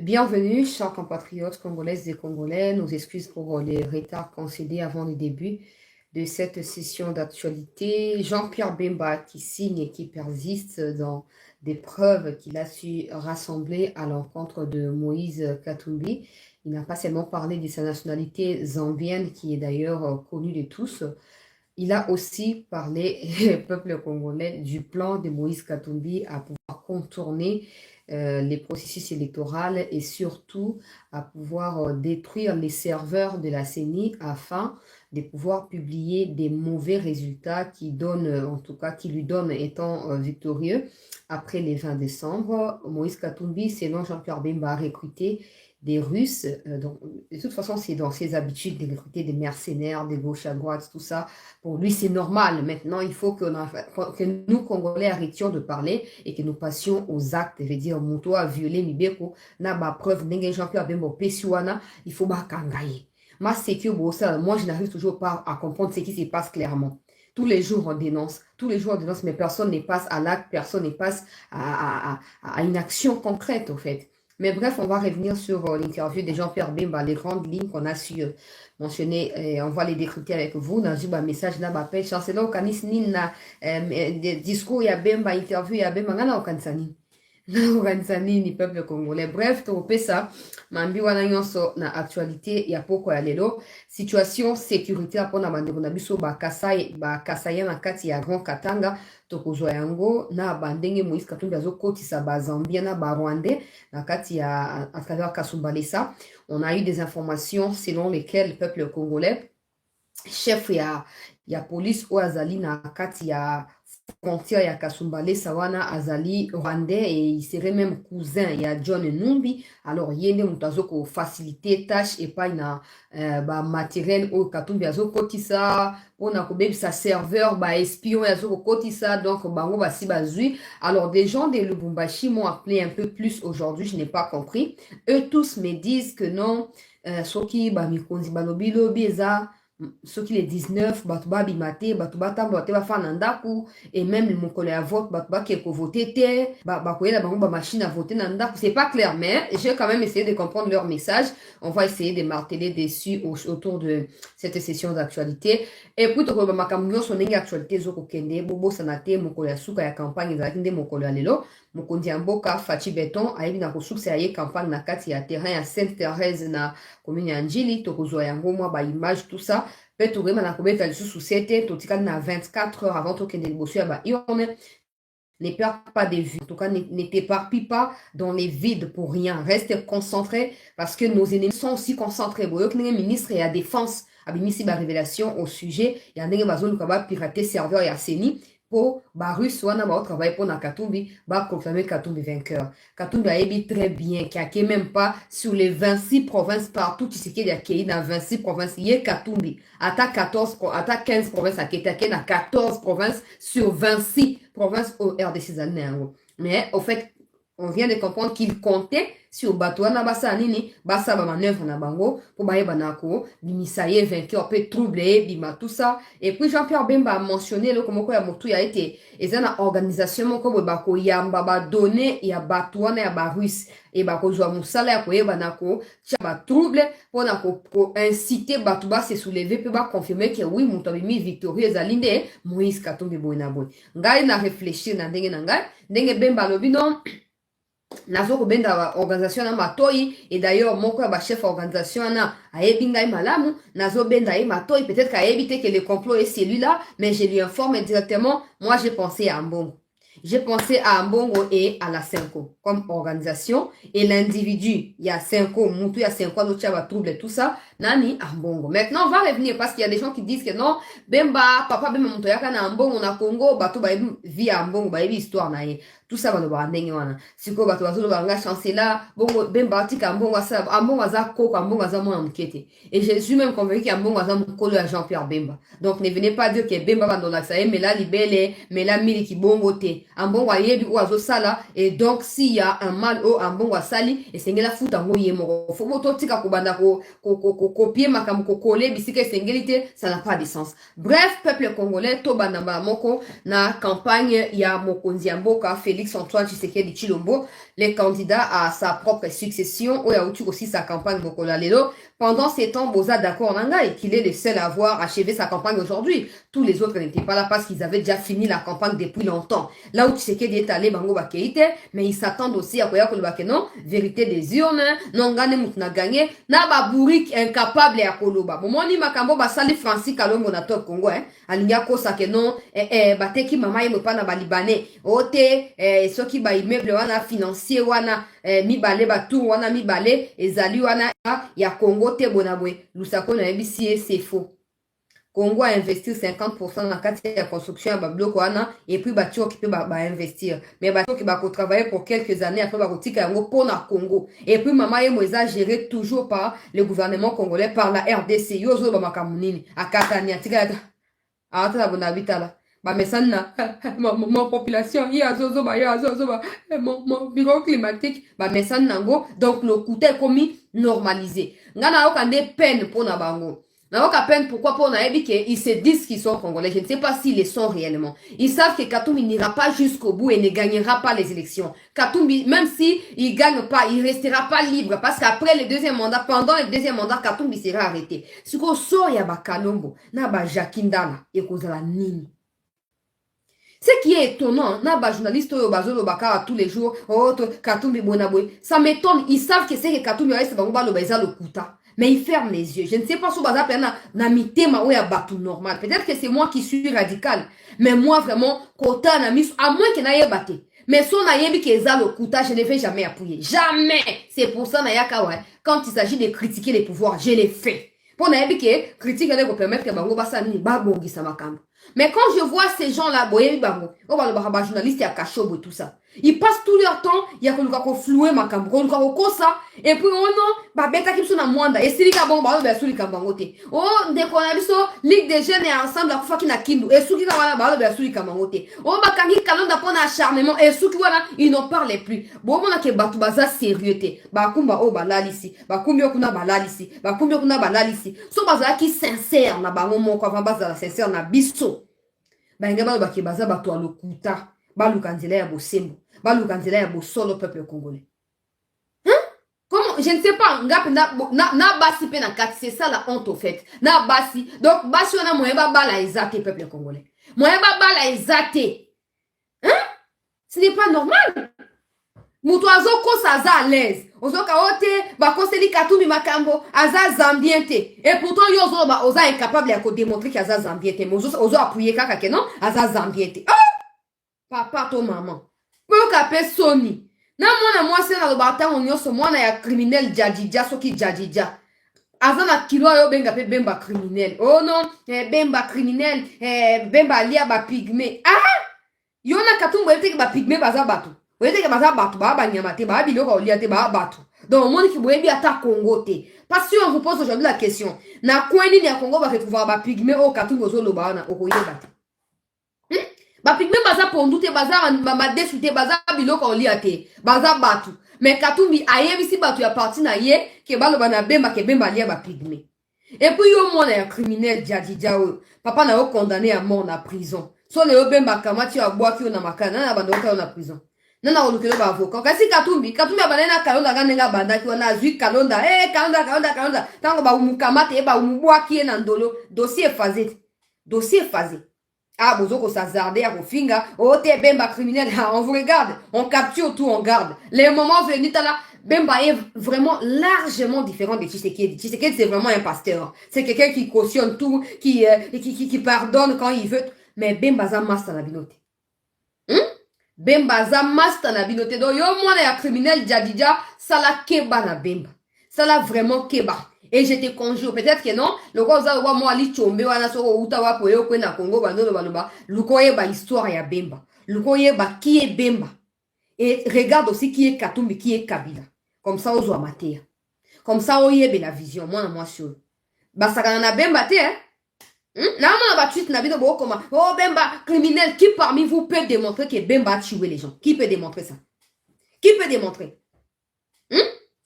Bienvenue, chers compatriotes congolaises et congolais. Nos excuses pour les retards concédés avant le début de cette session d'actualité. Jean-Pierre Bemba qui signe et qui persiste dans des preuves qu'il a su rassembler à l'encontre de Moïse Katumbi. Il n'a pas seulement parlé de sa nationalité zambienne, qui est d'ailleurs connue de tous. Il a aussi parlé, peuple congolais, du plan de Moïse Katumbi à pouvoir contourner les processus électoraux et surtout à pouvoir détruire les serveurs de la CENI afin de pouvoir publier des mauvais résultats qui donnent, en tout cas, qui lui donnent étant victorieux après les 20 décembre. Moïse Katumbi, selon Jean-Pierre Bemba, a recruté des Russes. Donc, de toute façon, c'est dans ses habitudes de recruter des mercenaires, des gauche à droite, tout ça. Pour lui, c'est normal. Maintenant, il faut que nous, Congolais, arrêtions de parler et que nous passions aux actes. Je veux dire, Mouto a violé Mibeko, n'a pas preuve, n'engage Jean-Pierre Bemba Pessuana, il faut pas kangaye. Moi, c'est que moi, je n'arrive toujours pas à comprendre ce qui se passe clairement. Tous les jours, on dénonce. Tous les jours, on dénonce, mais personne ne passe à l'acte, personne ne passe à une action concrète, au fait. Mais bref, on va revenir sur l'interview de Jean-Pierre Bemba, les grandes lignes qu'on a su mentionner. On va les décrypter avec vous dans un message na bapel. Chancellor Okanis Nina, discours ya Bemba, interview ya Bemba, ngana Okansani. Okansani ni peuple congolais. Bref, topé ça. Mambi wana nyonso na actualité ya poko ya lelo. Situation sécuritaire pona bandeko na biso ba kasaya na kati ya Grand Katanga. Tokozwa yango na bandenge Moïse Katumbi azokotisa ba Zambia na ba Rwandais na kati ya à travers Kasumbalesa. On a eu des informations selon lesquelles le peuple congolais, chef ya police ou azali na kati ya frontière ya Kasumbalesa wana azali rwandais et il serait même cousin ya John Numbi. Alors yende mutazo ko faciliter tâche et pas na ba matériel au Katumbi azo kotisa on a kobebisa serveur ba espion azo ko kotisa donc bango basi bazui. Alors des gens de Lubumbashi m'ont appelé un peu plus aujourd'hui, je n'ai pas compris. Eux tous me disent que non, soki ba mikonzi balobi lobi eza soki les 19 bato babimate bato batambola te bafana ndaku et même mokolo ya vote bato bakeko voter te bakoyela bango ba machine à voter na ndaku, c'est pas clair, mais j'ai quand même essayé de comprendre leur message. On va essayer de marteler dessus autour de cette session d'actualité. Et puis tokoloba makambo nyonso ndenge actualité ezokokende bobosana te mokolo ya suka ya campagne ezalaki nde mokolo ya lelo. Mokonzi ya mboka Fachi Beton ayebi na kosukisa ye campagne na kati ya terrain ya Sainte Thérèse na commune ya Njili. Tokozwa yango mwa ba image tout ça. Peut tourema na kobeta lisusu sete totikali na 24 heures avant tokende liboso ya ba urne. Ne perds pas de vue. En tout cas, ne t'éparpille pas dans les vides pour rien. Reste concentré parce que nos ennemis sont aussi concentrés. Boyo kene ministre ya défense abimisi ba révélation au sujet ya ndenge bazolu kaba pirater serveur ya CENI. Po Barus wana ba travailler pour na Katumbi ba proclamer Katumbi vainqueur. Katumbi a ébi très bien qui a même pas sur les 26 provinces partout qui s'est accueilli dans 26 provinces yé Katumbi ata 15 provinces a kétaké na 14 provinces sur 26 provinces au RDC Zanengo. Mais au fait on vient de comprendre qu'il comptait sur Batouana Bassa Nini, Bassa manœuvre na bango, pour baye banako, bimisaye vainqueur, peut troubler, bima tout ça. Et puis Jean-Pierre Bemba a mentionné, le comment ya motu ya été, et ça na organisation, mon kobo bako yamba ba donné, ya Batouana ya Barus, et bako joa moussala ya koye banako, tia ba trouble, pour nako inciter Batouba se soulever, peut ba confirmer que oui, mon tabimi victorieux Zalinde, Moïse Katumbi Boinaboy. Ngai na réfléchir na ndenge na ngai, ndenge Bemba lobi non, nazo kobenda organisation na matoi et d'ailleurs moko ya ba chef organisation na ayebi ngai malamu nazo benda ye matoi, peut-être qu'ayebi te que le complot est celui-là, mais je lui informe directement. Moi j'ai pensé à Mbongo. J'ai pensé à Mbongo et à la Senko comme organisation et l'individu. Il y a Senko, Moutou, il y a Senko, l'autre va trouble tout ça. Nani, à Mbongo. Maintenant, on va revenir parce qu'il y a des gens qui disent que non, Bemba, papa, Bemba, Moutou, yaka na Mbongo, na Congo, bato, ba vie à Mbongo, ba histoire na ye. Tout ça va nous voir ndenge wana. Siko bato, bazo, banga, chancela, Bongo, Bemba, tika Mbongo, sa, Mbongo, aza koko, Mbongo, aza mwana mkete. Et je suis même convaincu qu'il y a Mbongo, aza mkolo à Jean-Pierre Bemba. Donc, ne venez pas dire que Bemba va dans l'accès, mais là, libele, mais là, mili ki bongo te. ambongo ayebi oazo sala, et donc s'il y a un mal o ambongo sali, et sengela futa ngo yemoro. Faut moto tika kubanda ko copier makamu ko coller bisike sengelite, ça n'a pas de sens. Bref, peuple congolais, to banamba moko, na campagne ya Mokonzi Mboka, Félix Antoine Tshisekedi Tshilombo, les candidats à sa propre succession, oya outu aussi sa campagne Bokola Lelo. Pendant ces temps, Boza d'accord Nanga, qu'il est le seul à avoir achevé sa campagne aujourd'hui. Tous les autres n'étaient pas là parce qu'ils avaient déjà fini la campagne depuis longtemps. Là où Tshisekedi est allé, Bango Bakeite, mais ils s'attendent aussi à Koya Kolobake, non, vérité des urnes, non, Gane Moutna gagné, na Babourik incapable à Koloba. Bon, moi, ni Makambo, Basali Francis Kalongo na top Congo, Alinga Kosa que non, Bateki Mama Yemopa na Balibane, Ote, ceux qui ba immeuble wana financier wana, Mibale Batou wana Mibale, Ezali wana, ya Congo te bonabwe, Lusako na MBCA, c'est faux. Congo a investi 50% dans la quartier de construction à Babloko wana, et puis Batio qui peut investir. Mais Batio qui va travailler pour quelques années après Barotika yango pour na Congo. Et puis Mama Yemoza géré toujours par le gouvernement congolais, par la RDC. Yozo Bamakamunini, à Katania, Tigada. Ah, tu as bon habitat là. Bah, mais ça n'a, mon population, il y a zozo, bah, il y a zozo, bah, mon bureau climatique, bah, mais ça n'a go. Donc, le coût est commis normalisé. Ngana oka des peines pour na bango. Na oka peine pourquoi pour na ebi ils se disent qu'ils sont congolais. Je ne sais pas s'ils le sont réellement. Ils savent que Katumbi n'ira pas jusqu'au bout et ne gagnera pas les élections. Katumbi, même si il gagne pas, il restera pas libre parce qu'après le deuxième mandat, pendant le deuxième mandat, Katumbi sera arrêté. Ce qu'on sort ya ba Kalombo, na ba Jakindala, et kozala nini. Ce qui est étonnant, na journaliste bazolo baka tous les jours, Katumbi Bonaboy, ça m'étonne, ils savent que c'est que Katumbi reste bango le beza le kuta, mais ils ferment les yeux. Je ne sais pas si baza na mitema ou ya batu normal. Peut-être que c'est moi qui suis radical, mais moi vraiment kota na mis à moins que na yebate. Mais son ayebi que za le kuta, je ne vais jamais appuyer. Jamais. C'est pour ça na yaka ouais. Quand il s'agit de critiquer les pouvoirs, je l'ai fait. Pour nayebi que critique allait vous permettre que bango basa ni ba bongi sa makambo. Mais quand je vois ces gens-là, boye bango, on va le journaliste à Kachobo et tout ça. Ils passent tout leur temps, il y a qu'on flouer ma cambo, qu'on ça, et puis oh non, bah bêta qui sont à moanda, et c'est les cabons, bah bah sous les cabangote. Oh, dès qu'on a vu ça, Ligue des jeunes et ensemble, la fois qui n'a kindu, et sous qui va bah bah sous les cabangote. Oh, bah quand ils calent d'apprendre acharnement, et sous qui voilà, ils n'en parlent plus. Bon, on a que batu baza sérieuxté. Bah kumba oh bah là ici, bah kumbio kuna bah là ici, bah kumbio kuna bah là ici. So baza qui sincère na bango mon quoi, baza sincère na biso. Bangaba ba baza bato a lokuta, ba lukanzela ya bosembo, ba lukanzela ya bosolo peuple congolais. Hein? Comment? Je ne sais pas, na basi pe na kat, c'est ça la honte au fait. Na basi, donc basi on a moyen ba la ezate peuple congolais. Moyen ba la ezate. Hein? Ce n'est pas normal. Mutu azo kosa aza à l'aise. Ozo kaote, ba koseli Katumbi makambo, aza zambiente. Et pourtant, yozo ba oza incapable ya ko démontrer qu'il aza zambiente. Mais ozo appuyer kaka ke non, aza zambiente. Ah! Papa to maman. Mo kape soni. Na mwana mwasi na lobata onyoso mwana ya criminel jadija soki jadija. Aza na kilo yo benga pe bemba criminel. Oh non, bemba criminel, bemba lia ba pygmé. Ah! Yona Katumbi ete ba pygmé baza bato. Vous voyez que baza batu ba banyamate ba biloko oliate ba batu. Donc au monde qui boye bi ata Congo te. Parce que on vous pose aujourd'hui la question. Na kweni ni ya Congo ba retrouver ba pygmé au Katumbi ozolo ba na okoyeba te. Ba pygmé baza pondu te baza ba desute baza biloko oliate. Baza batu. Mais Katumbi ayebi si batu ya parti na ye ke balo bana bemba ke bemba lia ba pygmé. Et puis yo mona ya criminel jadija o. Papa na yo condamné à mort na prison. So le yo bemba kamati ya bwaki yo na makana na bandoka yo na prison. Nana olukelo ba avocat kasi Katumbi abanena kalonda ganenga bandaki wana azui kalonda kalonda tango ba umukamate ba umubwaki na ndolo dossier phasé ah bozoko s'azarder à kofinga o te bemba criminel on vous regarde on capture tout on garde les moments venus là Bemba est vraiment largement différent de Tshisekedi. Tshisekedi c'est vraiment un pasteur, c'est quelqu'un qui cautionne tout, qui pardonne quand il veut, mais Bemba za master na binote. Bemba za master na binote. Donc yo mwana ya criminel jadija sala keba na Bemba. Sala vraiment keba. Et je te conjure, peut-être que non, le roi za wa mo ali chombe wana so uta wa po yo kwena Congo bando baloba, lukoye ba histoire ya Bemba. Lukoye ba qui est Bemba. Et regarde aussi qui est Katumbi, qui est Kabila. Comme ça ozo amatea. Comme ça oyebe la vision moi sur. Basaka na Bemba te hein. Non, non, bah, tu n'as pas de comment. Oh, Bemba, criminel, qui parmi vous peut démontrer que Bemba a tué les gens? Qui peut démontrer ça? Qui peut démontrer? Hmm?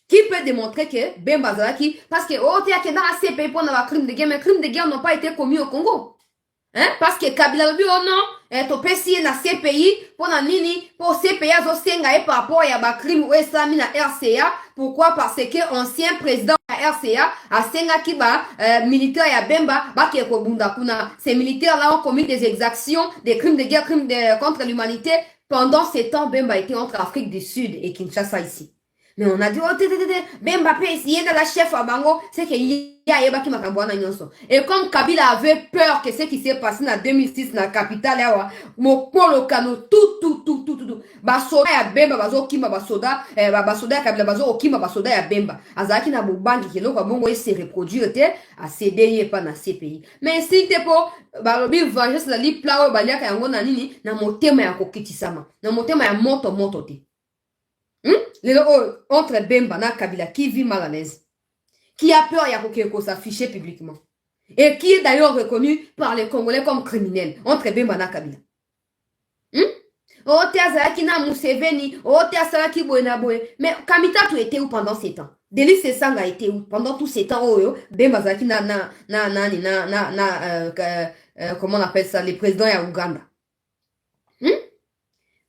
Qui peut démontrer que Bemba Zalaki, parce que, oh, tu as dans la CPI pour avoir crime de guerre, mais crimes de guerre n'ont pas été commis au Congo. Hein? Parce que Kabila dit, oh non, to pesi na CPI, pour na nini, pour CPI, zo senga et par rapport à crime ou esami na RCA. Pourquoi? Parce que ancien président de la RCA, a senga qui ba, militaire ya Bemba, ba ki bunda kuna. Ces militaires-là ont commis des exactions, des crimes de guerre, contre l'humanité. Pendant ces temps, Bemba était entre Afrique du Sud et Kinshasa ici. Mais on a dit, oh, Bemba peut essayer de la chef à Bango, c'est qu'il y a Eba qui m'a camboana nyonso. Et comme Kabila avait peur que ce qui s'est passé en 2006 dans la capitale, Mokolo Kano, tout. Basoda ya Bemba, bazo kima basoda, basoda ya Kabila, bazo okima basoda ya Bemba. Azaki na bobangi kilo kwa bongo se reproduire te, a CDI pas na CPI. Mais si te po, balobi vengeance la li plao baliaka yango na nini, na motema ya kokitisama, na motema ya moto te. Entre Bemba na Kabila, qui vit mal à l'aise, qui a peur de s'afficher publiquement, et qui est d'ailleurs reconnu par les Congolais comme criminel, entre Bemba na Kabila. Oh, Théazaki na Museveni, oh, Théazaki Boenaboe. Mais Kamita, tu étais où pendant ces temps? Delis Sesanga était où pendant tous ces temps? Oh, Bemba Zaki comment on appelle ça, les présidents à Ouganda.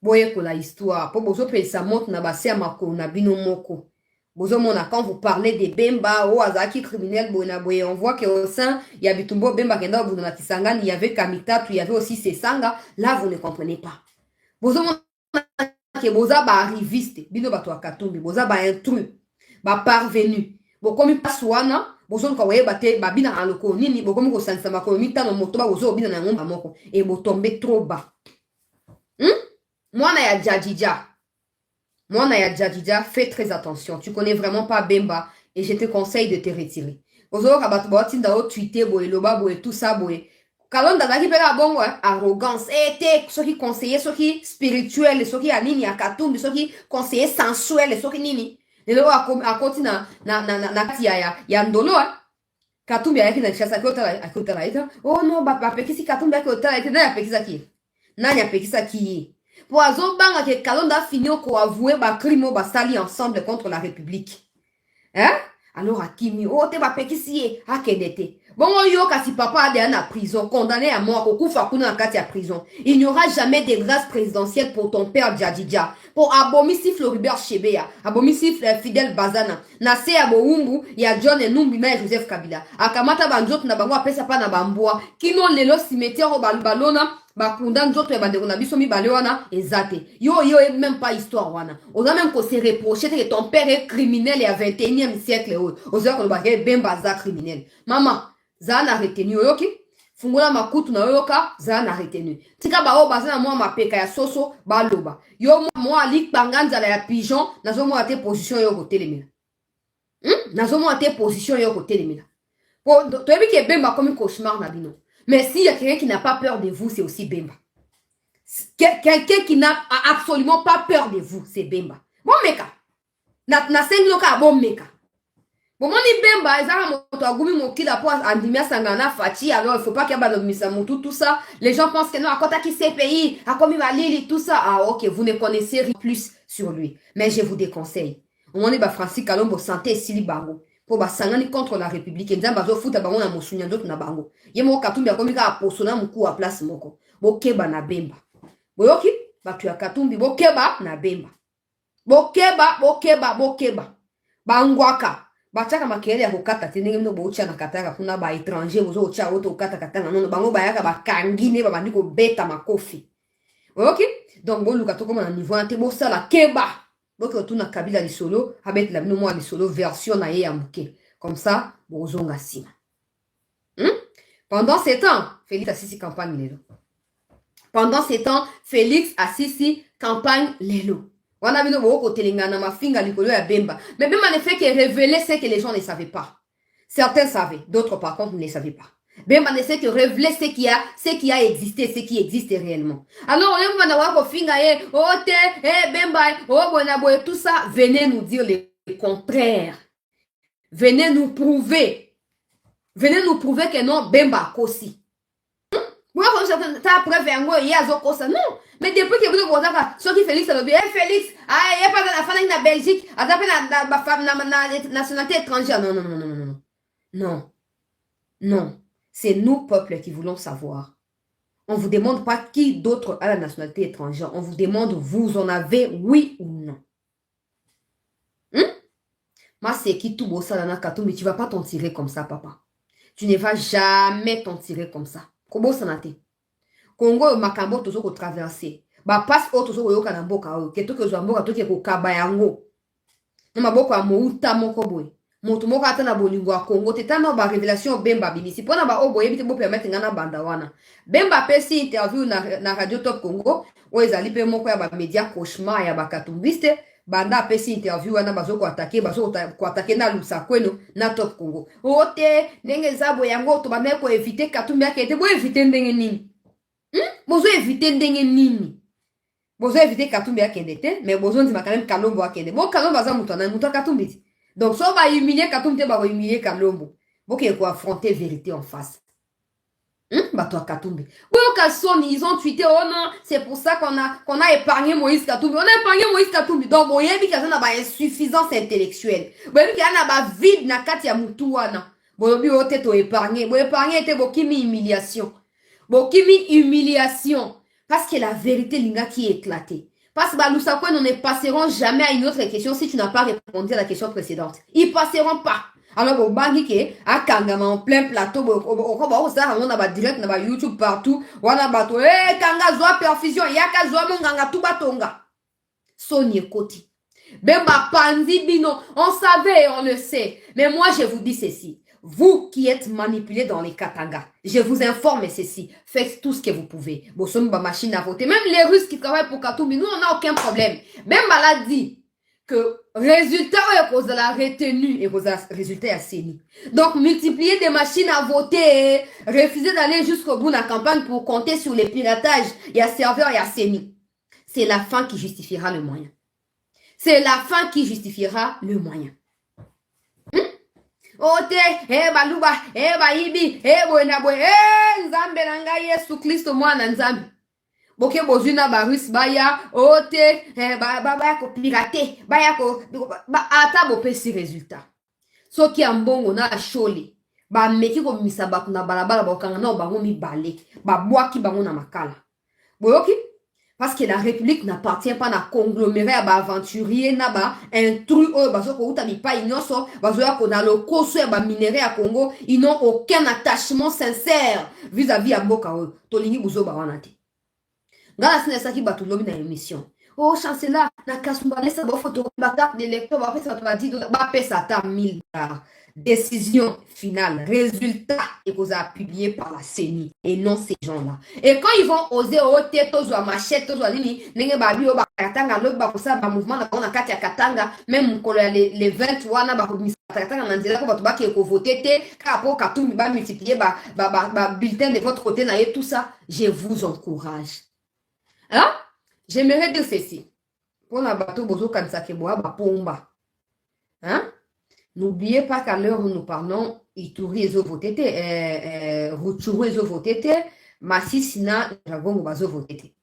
Boye pour la histoire, pour bozo pe ça monte na base mako na bino moko. Bozo mona quand vous parlez de Bemba ou Azaki criminel boye, on voit que au sein il y a Bitumbo Bemba kenda vous na Tisangani, il y avait Kamita, il y avait aussi Sesanga, là vous ne comprenez pas. Bozo mona que boza ba arriviste, bino bato akatumbi, boza ba intrus, ba parvenu. Bo komi paswana, bozo ko waye bate ba bina aloko nini, bo komi ko sansa mako mita no moto ba bozo bina na ngomba moko et bo tomber trop bas. Moi, ya Djadidja, fais très attention. Tu connais vraiment pas Bemba et je te conseille de te retirer. Ozo kabatbo tinda o tweeter boy loba boy tout ça boy. Kalonda daki pega bongo arrogance. Te ceux qui conseiller, ceux qui spirituel, ceux qui anini akatumbi, ceux qui conseiller sensuel, ceux qui nini. Lelo a kontina na kati ya ndolo katumbi ya kina chasa akotala ita. Oh non ba pekisi katumbi akotala ita na pekisa ki. Nanya pekisa ki. Pour azobanga que Kalonda finit ko avouer ba crime ba sali ensemble contre la République. Hein? Alors Akimi, oh te ba pekisi akedete. Bon yo kasi papa a en prison, condamné à mort, kokufa kuna kati à prison. Il n'y aura jamais de grâce présidentielle pour ton père Djadidja. Pour Abomissi Floribert Chebeya, Abomissi Fidel Bazana, Nase Aboumbu, ya John Enumbi na Joseph Kabila. Akamata banjot na bango apesa pa na bamboa. Kino lelo cimetière balona. Bakunda nzoto ya bandeko na biso mibale wana ezate. Yo même pas histoire wana. Oza même ko se reprocher que ton père est criminel et à 21e siècle. Oza ko ba Bemba za criminel. Maman, za na retenu yoki. Fungula makutu na yoka za na retenu. Tika ba o bazana moi mapeka ya soso baloba. Yo moi lik banganza la ya pigeon nazo mo ate position yo ko telemela. Nazo mo ate position yo ko telemela. Po to ebi ke Bemba comme cauchemar na bino. Mais s'il y a quelqu'un qui n'a pas peur de vous, c'est aussi Bemba. Quelqu'un qui n'a absolument pas peur de vous, c'est Bemba. Bon meka. Na sengoka bon meka. Bon moni Bemba, ezara moto agumi mokila po andimia sangana fati, alors il faut pas qu'il y ait balomisa mutu tout ça. Les gens pensent que non, à kota ki CPI, à komi valili tout ça. Ah OK, vous ne connaissez rien plus sur lui. Mais je vous déconseille. On est ba Francis Kalombo santé sili bango. Po basangani contre la République nzamba zo futa bango na mosunya ndoto na bango yemo katumbi akomika aposona muku a place moko bokeba na Bemba boyoki batu ya katumbi bokeba na Bemba bokeba bangwaka bachaka makele ya kokata tenenge mno bocha na kataka kuna ba étranger bozo ocha oto kata katanga nono bango bayaka bakangine babandi ko beta makofi boyoki donc bon luka to koma na niveau na te bosala keba. Donc, on a Kabila Lisolo, avec la moi Lisolo version na ye amuke. Comme ça, bozonga sima. Pendant ces temps, Félix Assisi campagne lelo. Pendant ces temps, Félix Assisi campagne lelo. On a vu nos côté lingana ma finga likolo ya Bemba. Mais Bemba ne fait que révéler ce que les gens ne savaient pas. Certains savaient, d'autres par contre ne savaient pas. Bemba ne sait que révéler ce qui a existé, ce qui existe réellement. Alors, on va avoir finga Bemba, bonaboy, tout ça, venez nous dire le contraire. Venez nous prouver que non, Bemba Kosi. t'as preuve yango il y a zoko ça non mais depuis que vous avez ceux qui Félix le bien Félix ah il y a pas la fin na Belgique a tapé na femme na nationalité étrangère non non non non non non non non c'est nous peuple qui voulons savoir. On vous demande pas qui d'autre a la nationalité étrangère, on vous demande vous en avez oui ou non. Moi c'est qui tout beau ça dans Katou mais tu vas pas t'en tirer comme ça papa. Tu ne vas jamais t'en tirer comme ça. Kobo sanate. Congo makambo tozo ko traverser. Ba passe o tozo ko yoka na mboka o. Keto ke zo mboka to ke ko kabayango. Na maboko ya mouta moko boy. Moto moko ata na bolingo ya Congo te tano ba révélation Bemba binisi. Pona ba oboye bite bo permettre ngana banda wana. Bemba pesi interview na Radio Top Congo. O ezali pe moko ya ba media cauchemar ya ba katumbiste. Banda pesi interview wana bazo ko attaquer na lusa kweno na Top Congo. Ote ndenge zabo yango to ba meko éviter Katumbi akete bo éviter ndenge nini. Bozo éviter ndenge nini. Bozo éviter Katumbi akende te mais bozo ndima quand même Kalombo akende. Bon Kalombo aza muto na muto Katumbi. Donc so ba humilier Katumbi te ba humilier Kalombo. Boke ko affronter vérité en face. Bah toi Katumbi. Oui, ils ont tweeté, oh non, c'est pour ça qu'on a épargné Moïse Katumbi. On a épargné Moïse Katumbi. Donc, bon, il y a une insuffisance intellectuelle. Bon, il y a un vide na kati ya mutu wana. Bon, il y a une épargné. Bon, épargné était bokimi humiliation. Bokimi humiliation. Parce que la vérité, l'inga qui est éclatée. Parce que bah, nous savons, ne passeront jamais à une autre question si tu n'as pas répondu à la question précédente. Ils passeront pas. Alors, au bangi ke, à Kangama, en plein plateau, on a direct, on a YouTube partout, on a bateau, Kanga zoa perfusion, yaka zoa monganga, tout batonga. Sonia Koti. Bemba Panzi Bino, on savait et on le sait. Mais moi, je vous dis ceci. Vous qui êtes manipulés dans les Katanga, je vous informe ceci. Faites tout ce que vous pouvez. Bosom ba machine à voter. Même les Russes qui travaillent pour Katumbi, nous, on n'a aucun problème. Bemba l'a dit que résultat est cause de la retenue et cause de résultat à CENI. Donc, multiplier des machines à voter, refuser d'aller jusqu'au bout de la campagne pour compter sur les piratages, il y a serveur, il y a CENI. C'est la fin qui justifiera le moyen. C'est la fin qui justifiera le moyen. Ote, baluba, baibi, boenabwe, nzambe nanga Yesu Kristo mwana nzambe. Boke bozuna barus baya, ote, baya ko pirate, baya ko, ata bopesi résultat. Soki ambongo na shole, ba meki ko misaba kuna balabala bokanga na bango mi bale, ba boaki bango na makala. Boyoki? Parce que la République n'appartient pas à conglomérer à aventurier na ba intrus oh baso ko uta mi pa inyoso baso ya ko na le koso ya ba minerai à Congo, ils n'ont aucun attachement sincère vis-à-vis à mboka o tolingi buzo ba wana te. Ngala sina saki batu lobi na émission. Oh chancelier na kasumba lesa ba photo ba carte d'électeur ba pesa ba dit ba pesa ta 1000 $. Décision finale, résultat et qu'on a publié par la CENI et non ces gens-là. Et quand ils vont oser ôter tous à machette, tous à nini, n'enge babi au bakatanga, l'autre bakosa ba mouvement na on a katia katanga, même les 23 na ba katanga na ndela ko batu ba ke ko voter te, ka po Katumbi ba multiplier ba bulletin de votre côté na et tout ça, je vous encourage. Hein? J'aimerais dire ceci. Pour la bateau bozo kansake boa ba pomba. Hein? N'oubliez pas qu'à l'heure où nous parlons, Ituri ezo votete, Rutshuru ezo votete, Massisina, Jagongo bazo votete.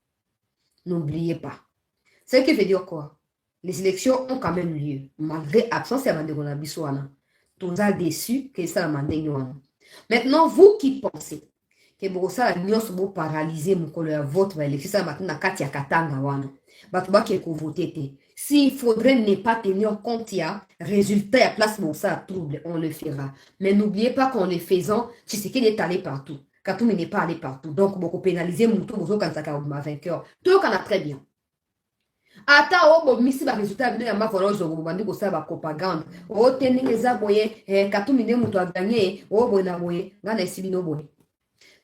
N'oubliez pas. Ce qui veut dire quoi? Les élections ont quand même lieu, malgré l'absence de Mandegona Biswana. Tous a déçu que ça m'a Maintenant, vous qui pensez que Borosa la nuance pour paralyser mon collègue vote, l'élection ça maintenant Katia Katanga wana. Batuba qui est voté. S'il faudrait ne pas tenir compte, il y a résultat à place pour ça trouble, on le fera. Mais n'oubliez pas qu'en le faisant, tu sais qu'il est allé partout. Katoumi n'est pas allé partout. Donc, beaucoup pénaliser mon tour quand ça a vainqueur. Tout qu'on a très bien. Ata obo misi ba résultat bino ya mafolo zo bandi ko sa ba propagande. O teninga za boye Katoumi ne muto a gagné, obo na boye, ngana isibino boye.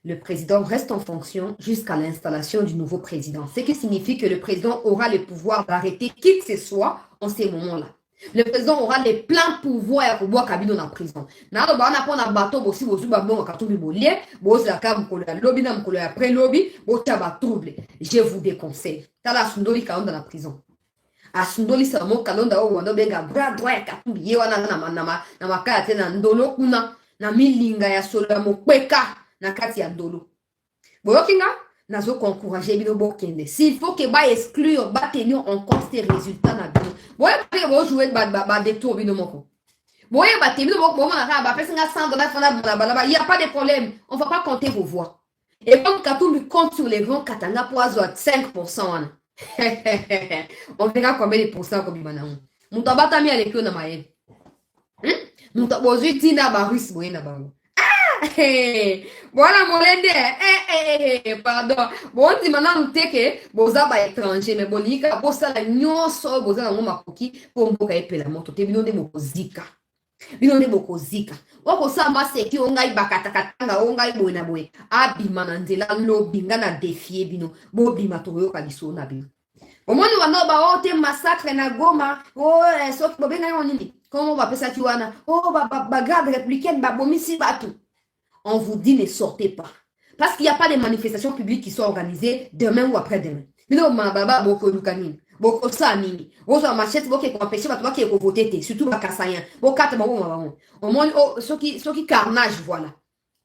Le président reste en fonction jusqu'à l'installation du nouveau président. Ce qui signifie que le président aura le pouvoir d'arrêter qui que ce soit en ces moments-là. Le président aura les pleins pouvoirs pour boire Kabino en prison. Na ba na pona bateau aussi bozu ba bonga Katumbi bolie, bozu la kam ko la lobby na mkolo après lobby, bo taba trouble. Je vous déconseille. Tala Sundoli ka dans la prison. A Sundoli sa mo kalonda o wando benga bra droit Katumbi ye wana na makaya tena ndolo kuna na milinga ya solo mo kweka na kati ya ndolo. Boyokinga, nazo encourager bino bokende. S'il faut que ba exclure, ba tenir en compte ces résultats na bino. Boye ba jouer ba détour bino moko. Boye ba te bino moko na ka ba pesinga 100 dollars fana bala. Il y a pas de problème. On va pas compter vos voix. Et comme Katumbi compte sur les grands Katanga pour avoir 5%. On verra combien de pourcents comme Manaou. Moutabata mi alekyo na maye. Mutabozu tina ba russe boye na bango. Voilà mon lende. Pardon. Bon di maintenant teke boza ba étranger mais bolika bosa la nyonso boza na ngoma koki po mboka epela moto te bino de mokozika. Bino de mokozika. Oko samba seki ongai bakatakatanga ongai boye na boye. Abima na nzela lobinga na défier bino. Bo bima to yo kaliso na bino. Omoni wano ba ote massacre na Goma. Soki bobenga yo nini. Comment va pesa kiwana? Garde républicaine ba bomisi batu. On vous dit ne sortez pas. Parce qu'il n'y a pas de manifestations publiques qui sont organisées demain ou après-demain. Bino mababa boko lukanini. Boko sanini. Bozo machette boke ko empêcher ba ki ko voter surtout ba kasayan. Bo kata mabo mababo. Au moins soki carnage voilà.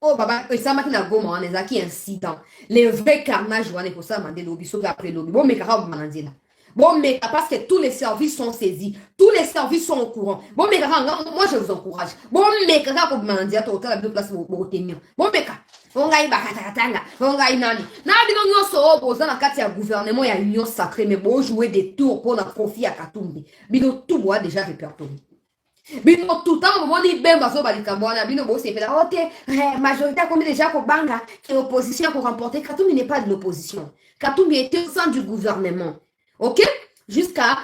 Oh baba ça maki na Goma on ezaki incident. Les vrais carnage voilà ko ça mandé lobi soki après lobi. Bon mekara manandila. Bon, mais parce que tous les services sont saisis, tous les services sont au courant. Bon, mais moi je vous encourage. Bon, mais quand vous m'en dites, au total de place pour tenir. Bon, mais on va y bakatakatanga, on va y nani. Na bino nyo so opposant na kati ya gouvernement ya union sacrée, mais bon jouer des tours pour na profit à Katumbi. Bino tout bois déjà répertorié. Bino tout temps moment ni bemba so balikambwana bino bo se fait la haute majorité comme déjà ko banga que l'opposition pour remporter. Katumbi n'est pas de l'opposition. Katumbi était au sein du gouvernement. Ok? Jusqu'à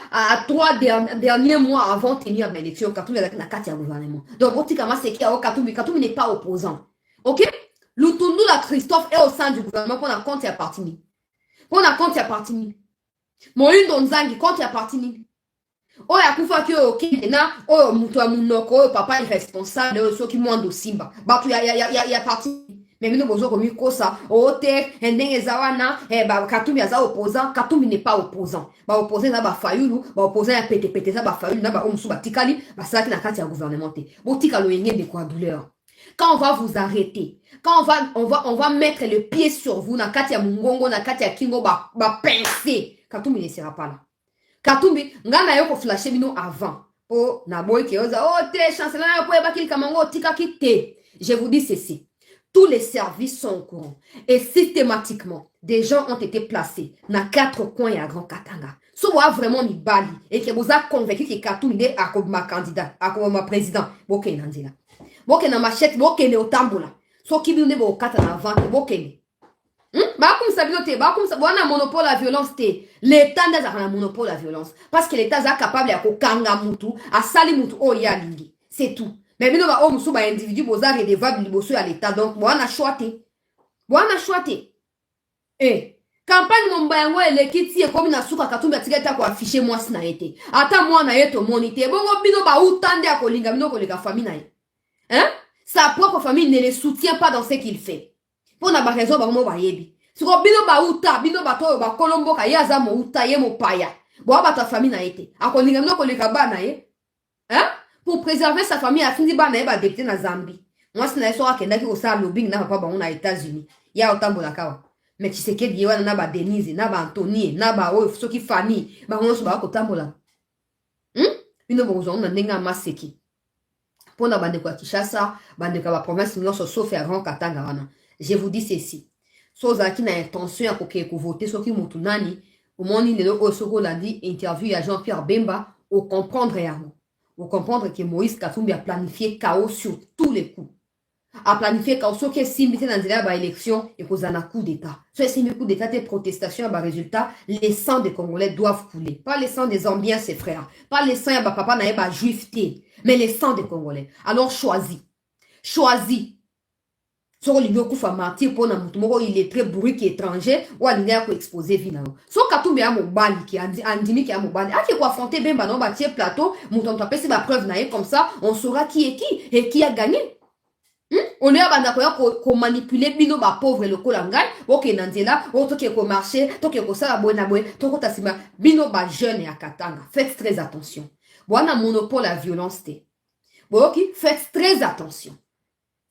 3 derniers mois avant de tenir l'élection, Katumbi est dans le gouvernement. Donc, Katumbi n'est pas opposant. Ok? Lutundu la Christophe est au sein du gouvernement pour la compte et à partie. Pour la compte et à partie. Moïse Donzangi compte et à partie. Oh, ya kufa kyo ok na oh mutu wa munoko papa est responsable ceux qui mwando simba. Batu ya parti. Mais nous bozo komi kosa ote ndenge zawana ba Katumbi aza opposant. Katumbi n'est pas opposant. Ba opposant na ba fayulu, ba opposant ya pete za ba fayulu na ba omusu ba tikali ba saki na kati ya gouvernement te. Bo tikalo yenge de quoi douleur. Quand on va vous arrêter, quand on va mettre le pied sur vous na kati ya mungongo na kati ya kingo ba pincer. Katumbi ne sera pas là. Katumbi ngana yo ko flasher bino avant. Oh na boy ke oza ote chancelier na ko ebakili kamango tika kite. Je vous dis ceci. Tous les services sont au courant. Et systématiquement, des gens ont été placés dans 4 coins et à Grand Katanga. Si vous avez vraiment mis Bali et que vous avez convaincu que Katumbi est ma candidat, à ma président, vous avez dit vous avez machette, vous avez au tamboula. So qui vous avez au katana avant, vous avez bah comme ça, vous avez un monopole à violence. L'État n'a pas un monopole à violence. Parce que l'État est capable de kanga mutu, à sali mutu, oh ya lingi. C'est tout. Mais bino ba omusu ba individu boza redevable liboso à l'état donc bwana choité campagne nomba yango elekiti e komi na suka Katumbi atiketa ko afficher moi na été ata moi na yeto monité bongo bino ba utande akolinga bino koleka famille na ye sa propre famille ne le soutient pas dans ce qu'il fait pour na ba raison ba mo ba yebi siko bino ba uta bino ba to ba kolombo ka yaza mo uta ye mo paya bo ba ta famille na été akolinga bino koleka ba na ye pour préserver sa famille, a fini par naïba député na Zambie. Moi, c'est naïso à Kenda qui au sein lobbying na papa bon aux États-Unis. Il y a autant de la kawa. Mais tu sais que Dieu na ba Denise, na ba Anthony, na ba ceux qui Fanny, ba on se ba ko tambola. Une bonne na nenga maseki. Pour na bande kwa Kinshasa, bande kwa province non sauf à Grand Katanga wana. Je vous dis ceci. Soza qui na intention à ko voter ceux qui mutu nani, au moni le osoko lundi interview à Jean-Pierre Bemba au comprendre et vous comprendre que Moïse Katumbi a planifié chaos sur tous les coups. A planifié chaos sur que si dans l'élection et cause un coup d'État. Soit si coup d'État des protestations à résultat, les sangs des Congolais doivent couler. Pas les sangs des Zambiens, ses frères. Pas les sangs de papa n'a pas juifté. Mais les sangs des Congolais. Alors choisis. Sur les lieux qui martyr pour na il est très bourrique étranger ou à l'idée pour exposer vinao. So Katumbi a mobali qui andimi qui a mobali. A qui quoi affronter ben banon bâtir plateau, mouton tapé c'est la preuve naïe comme ça, on saura qui est qui et qui a gagné. On lui a banda ko manipuler bino ba pauvre le kolangai, OK nanzela, auto qui ko marché, to qui ko sala boina boy, to ko tasima bino ba jeune et à Katanga. Faites très attention. Bon, on a monopole à violence té. Bon, OK, faites très attention.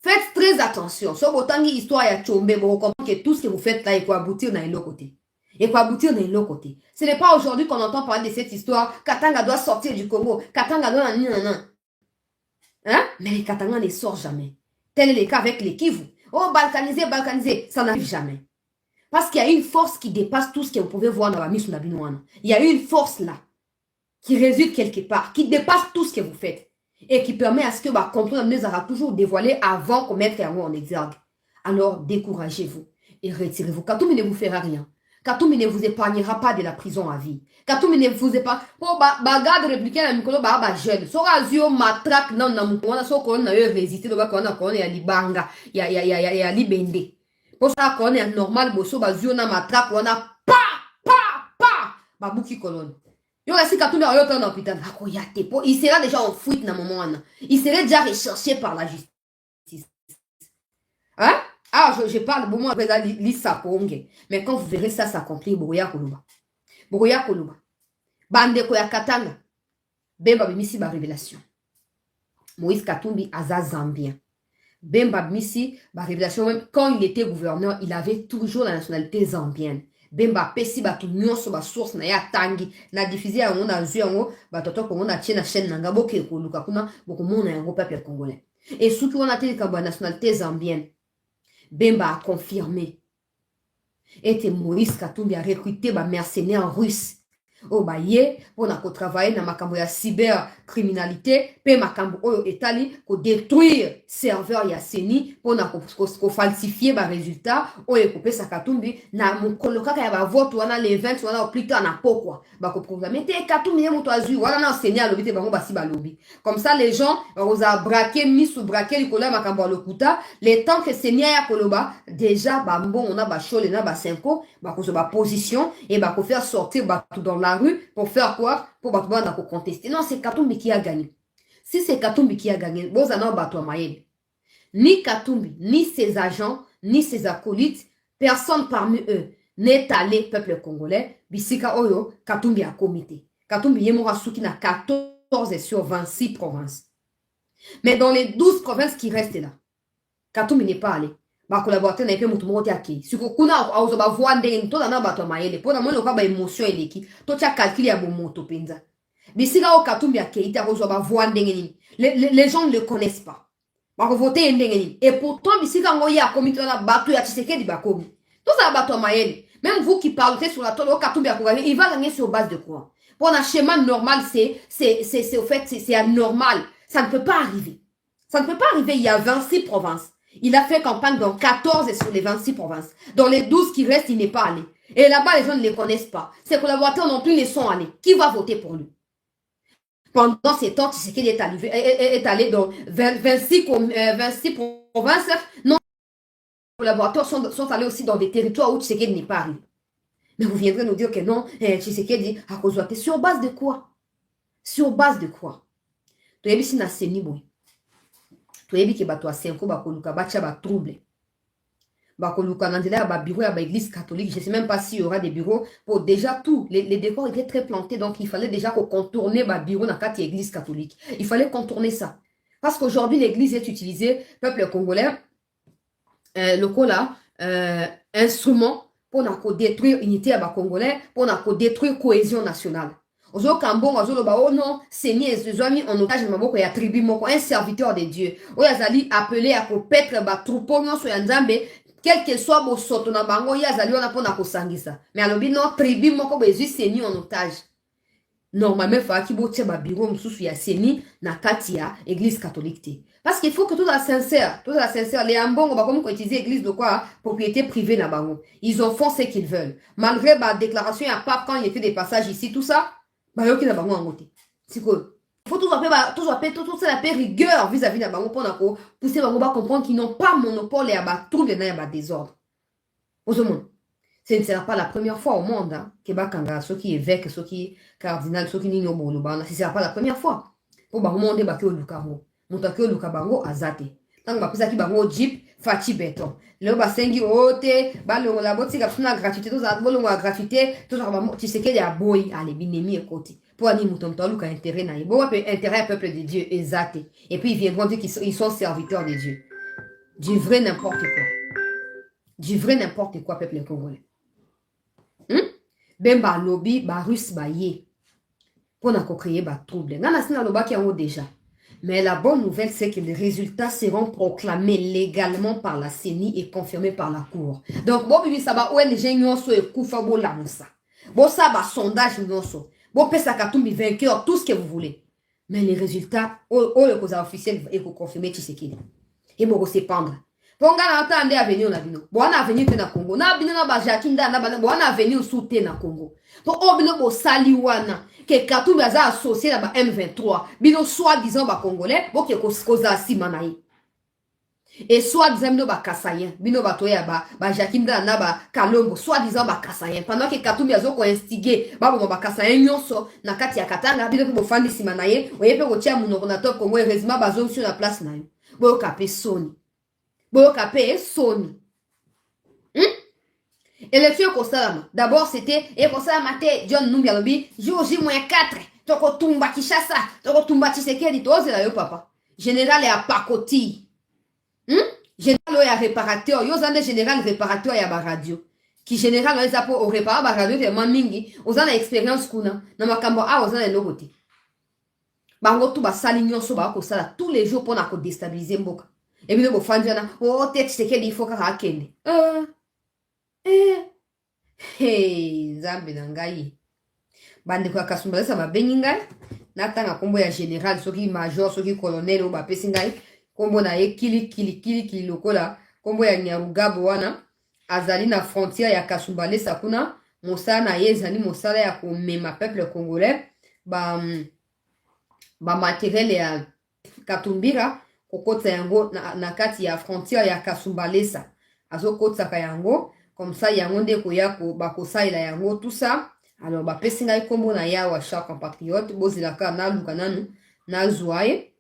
Faites très attention. Sauf autant que l'histoire est tombée, vous comprenez que tout ce que vous faites là, il faut aboutir dans l'autre côté. Il faut aboutir dans l'autre côté. Ce n'est pas aujourd'hui qu'on entend parler de cette histoire. Katanga doit sortir du Congo. Katanga doit... Hein? Mais les Katanga ne sortent jamais. Tel est le cas avec les Kivu. Oh, balkanisé, balkanisé. Ça n'arrive jamais. Parce qu'il y a une force qui dépasse tout ce que vous pouvez voir dans la mission d'Abinouana. Il y a une force là, qui réside quelque part, qui dépasse tout ce que vous faites. Et qui permet à ce que bah, Contrôle nous aura toujours dévoilé avant qu'on mette en exergue. Alors, découragez-vous et retirez-vous. Katoumi ne vous fera rien. Katoumi ne vous épargnera pas de la prison à vie. Katoumi ne vous épargnera pas. Bagade répliquer la micro, bah, jeune. Sora zio matraque, non, non, on a so qu'on a résisté, donc on a libanga, il y a libende. Pour ça qu'on est normal, bosso, bah, zio na matraque, on a pa, babouki colonne. Il sera déjà en fuite dans le moment. Il serait déjà recherché par la justice. Hein? Ah, je parle bon, moi, après ça, mais quand vous verrez ça s'accomplir, Boya Koluba. Boya Koluba. Bande Koya Katanga. Bemba Bimisi, ba révélation. Moïse Katumbi, Aza Zambien. Bemba Bimisi, ba révélation, même quand il était gouverneur, il avait toujours la nationalité zambienne. Bemba pesi batu nyonso ba source na ya tangi na diffuser yango na zu yango ba toto ko na tie na chaîne nanga boke ko luka kuna boko mona yango peuple congolais et ceux qui ont atteint la nationalité zambienne. Bemba a confirmé et Moïse Katumbi a recruté ba mercenaires russes au baye pour na ko travailler na makambo ya cybercriminalité pe makambo oyo etali ko détruire serveur ya seni pour na ko falsifier ba résultat oyo ko pesa Katumbi na mukoloka ya ba vote wana les 20 wana plus tard na pokwa ba ko programmer te Katumbi moto azu wana na seni a lobby te bango basi ba lobby comme ça les gens oza braquer mis sous braquer likola makambo lokuta les temps que seni ya koloba déjà ba mbon on a ba chole na ba 5 ba ko ba position et ba ko faire sortir ba tout dans la rue pour faire quoi? Pour contester. Non, c'est Katumbi qui a gagné. Si c'est Katumbi qui a gagné, ni Katumbi, ni ses agents, ni ses acolytes, personne parmi eux n'est allé peuple congolais. Bisika Oyo, Katumbi a comité. Katumbi Yemora Souki na 14 sur 26 provinces. Mais dans les 12 provinces qui restent là, Katumbi n'est pas allé. Ba collaborateur na pe mutu moko tiaki siko kuna auzo ba voix ndenge to na bato mayele pona mona ka ba émotion eleki to tia calcul ya bomoto penza bisika o Katumbi akeita auzo ba voix ndenge ni les gens ne le connaissent pas ba ko voter ndenge ni et pourtant bisika ngo ya komite na bato ya Tshisekedi ba komi to za bato mayele même vous qui parlez sur la tole o Katumbi a gagner il va gagner sur base de quoi pour un schéma normal c'est au fait c'est anormal ça ne peut pas arriver il y a 26 provinces. Il a fait campagne dans 14 sur les 26 provinces. Dans les 12 qui restent, il n'est pas allé. Et là-bas, les gens ne les connaissent pas. Ses collaborateurs non plus ne sont allés. Qui va voter pour lui? Pendant ces temps, Tshisekedi est allé dans 26 provinces. Non, les collaborateurs sont allés aussi dans des territoires où Tshisekedi n'est pas arrivé. Mais vous viendrez nous dire que non, Tshisekedi a causé. Sur base de quoi? Sur base de quoi? Tu as vu si na seniboui. Tu as vu que bato a 5 ans bakoluka bacha ba trouble. Bakoluka nandela ba bureau ya ba église catholique, je sais même pas s'il y aura des bureaux pour déjà tout les décors étaient très plantés donc il fallait déjà contourner ba bureau na kati église catholique. Il fallait contourner ça. Parce qu'aujourd'hui l'église est utilisée peuple congolais le cola instrument pour na ko détruire unité à ba congolais, pour na ko détruire cohésion nationale. Ozo Kambon, Ozo Loba, oh non, Seigneur, ils ont mis en otage Maboko, il y a tribu Moko, un serviteur de Dieu. Oyazali appelé à peut-être ba troupeau non sur Nzambe, quel que soit mon soto na bango, Yazali on a pour na kosangisa. Mais alors non, tribu Moko, Bézu Seigneur en otage. Normalement, il faut qu'il y ait un bureau moussou ya Seigneur na katia église catholique. Parce qu'il faut que tout la sincère, les ambons, on va comme utiliser l'église de quoi, propriété privée na bango. Ils en font ce qu'ils veulent. Malgré ma déclaration à Pape quand il y était des passages ici, tout ça. Bah yoki na bango ngote. Siko. Faut tout ça la rigueur vis-à-vis na bango pour nako pousser bango ba comprendre qu'ils n'ont pas monopole et à tout les na ya désordre. Ozomon. Ce ne sera pas la première fois au monde hein, que bakanga ceux qui évêque, ceux qui cardinal, ceux qui nino bolo bana, ce sera pas la première fois. Pour bango monde ba ke lukango. Montake lukabango azate. Tant ba pesa ki bango jeep fati béton. Le basengi ote, ba le la boti ka funa gratuité to za bolo wa gratuité, to za ba tu sais qu'il y a boy allez binemi écoute. Pour ani mutomto luka intérêt na ibo pe intérêt peuple de Dieu exact. Et puis ils viendront dire qu'ils sont serviteurs de Dieu. Du vrai n'importe quoi. Du vrai n'importe quoi, peuple congolais. Ben ba lobby, ba russe, ba ye. Pour créer ba trouble. Ngana sina loba qui en déjà. Mais la bonne nouvelle, c'est que les résultats seront proclamés légalement par la CENI et confirmés par la Cour. Donc, bon, bibi, ça va ONG nyonso et koufa bo la moussa. Bon, ça va sondage nyonso. Bon, pesa katumbi vainqueur, tout ce que vous voulez. Mais les résultats, le cause officiel et confirmer Tshisekedi. Et bon, c'est pendre. Ponga na ata ande avenir na bino. Bo na avenir te na Congo. Na bino na ba Jakinda na ba bo na avenir sous te na Congo. To o bino bo sali wana ke Katumbi aza associé na ba M23. Bino soi-disant ba congolais, bo ke koza sima na ye. Et soi-disant bino ba kasayen, bino ba toya ba Jakinda na ba Kalombo, soi-disant ba kasayen. Pendant que Katumbi azo ko instiger ba bo ba kasayen nyonso na kati ya Katanga, bino bo fandi sima na ye, oye pe ko tia munoko na top Congo heureusement ba zo sur la place na yo. Bo kapé soni. Boyoka pe soni. Élection Kosalama. D'abord, c'était et Kosalama te John Numbi alobi jour J-4. Toko tumba Kishasa, toko tumba Tshisekedi toze la yo papa. Général est à Pakoti. Général est à réparateur. Yo zande général réparateur ya ba radio. Qui général on zapo au réparateur ba radio te mingi. Ozana expérience kuna. Na makambo a ozana logote. Bango tu ba sali nyonso ba ko sala tous les jours pour na ko déstabiliser mboka. Et puis, oh, il faut que hey, Zambi Nangayi. Bande kwa Kasumba, ça va beningay. Natanga kombo ya général, soki major, soki colonel, ou ba pesingay. Kombo na ye kili lokola. Kombo ya Nyarugabo wana. Azali na frontière ya Kasumbale sakuna. Mosala na ye zali mosala ya komema peuple congolais. Ba matériel ya Katumbira. Kokota yango na kati ya frontière ya Kasumbalesa. Azo kotaka yango. Comme ça, yango nde koya ko bakosaila yango tout ça. Alors, ba pesinga kombo na ya wa chaque compatriote. Bozilaka na luka nanu. Na zwaye.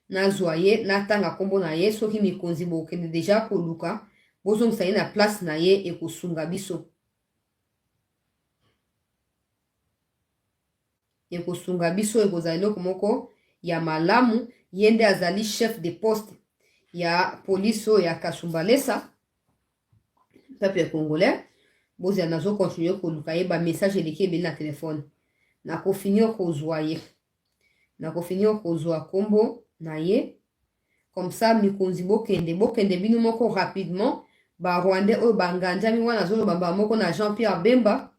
Na tanga kombo na ye. Soki mikonzi bokende deja ko luka. Bozong sa ye na place na ye e kosunga biso. E kosunga biso e kozalilo komoko ya malamu. Yende azali chef de poste ya police ya Kasumbalesa peuple congolais bozi anazo continuer ko luka ye ba message eleki ebeli na telefone na ko finir ko zwa kombo na ye comme ça mikonzi bokende bino moko rapidement ba Rwandais oyo bangandami wana zolo bamba moko na Jean-Pierre Bemba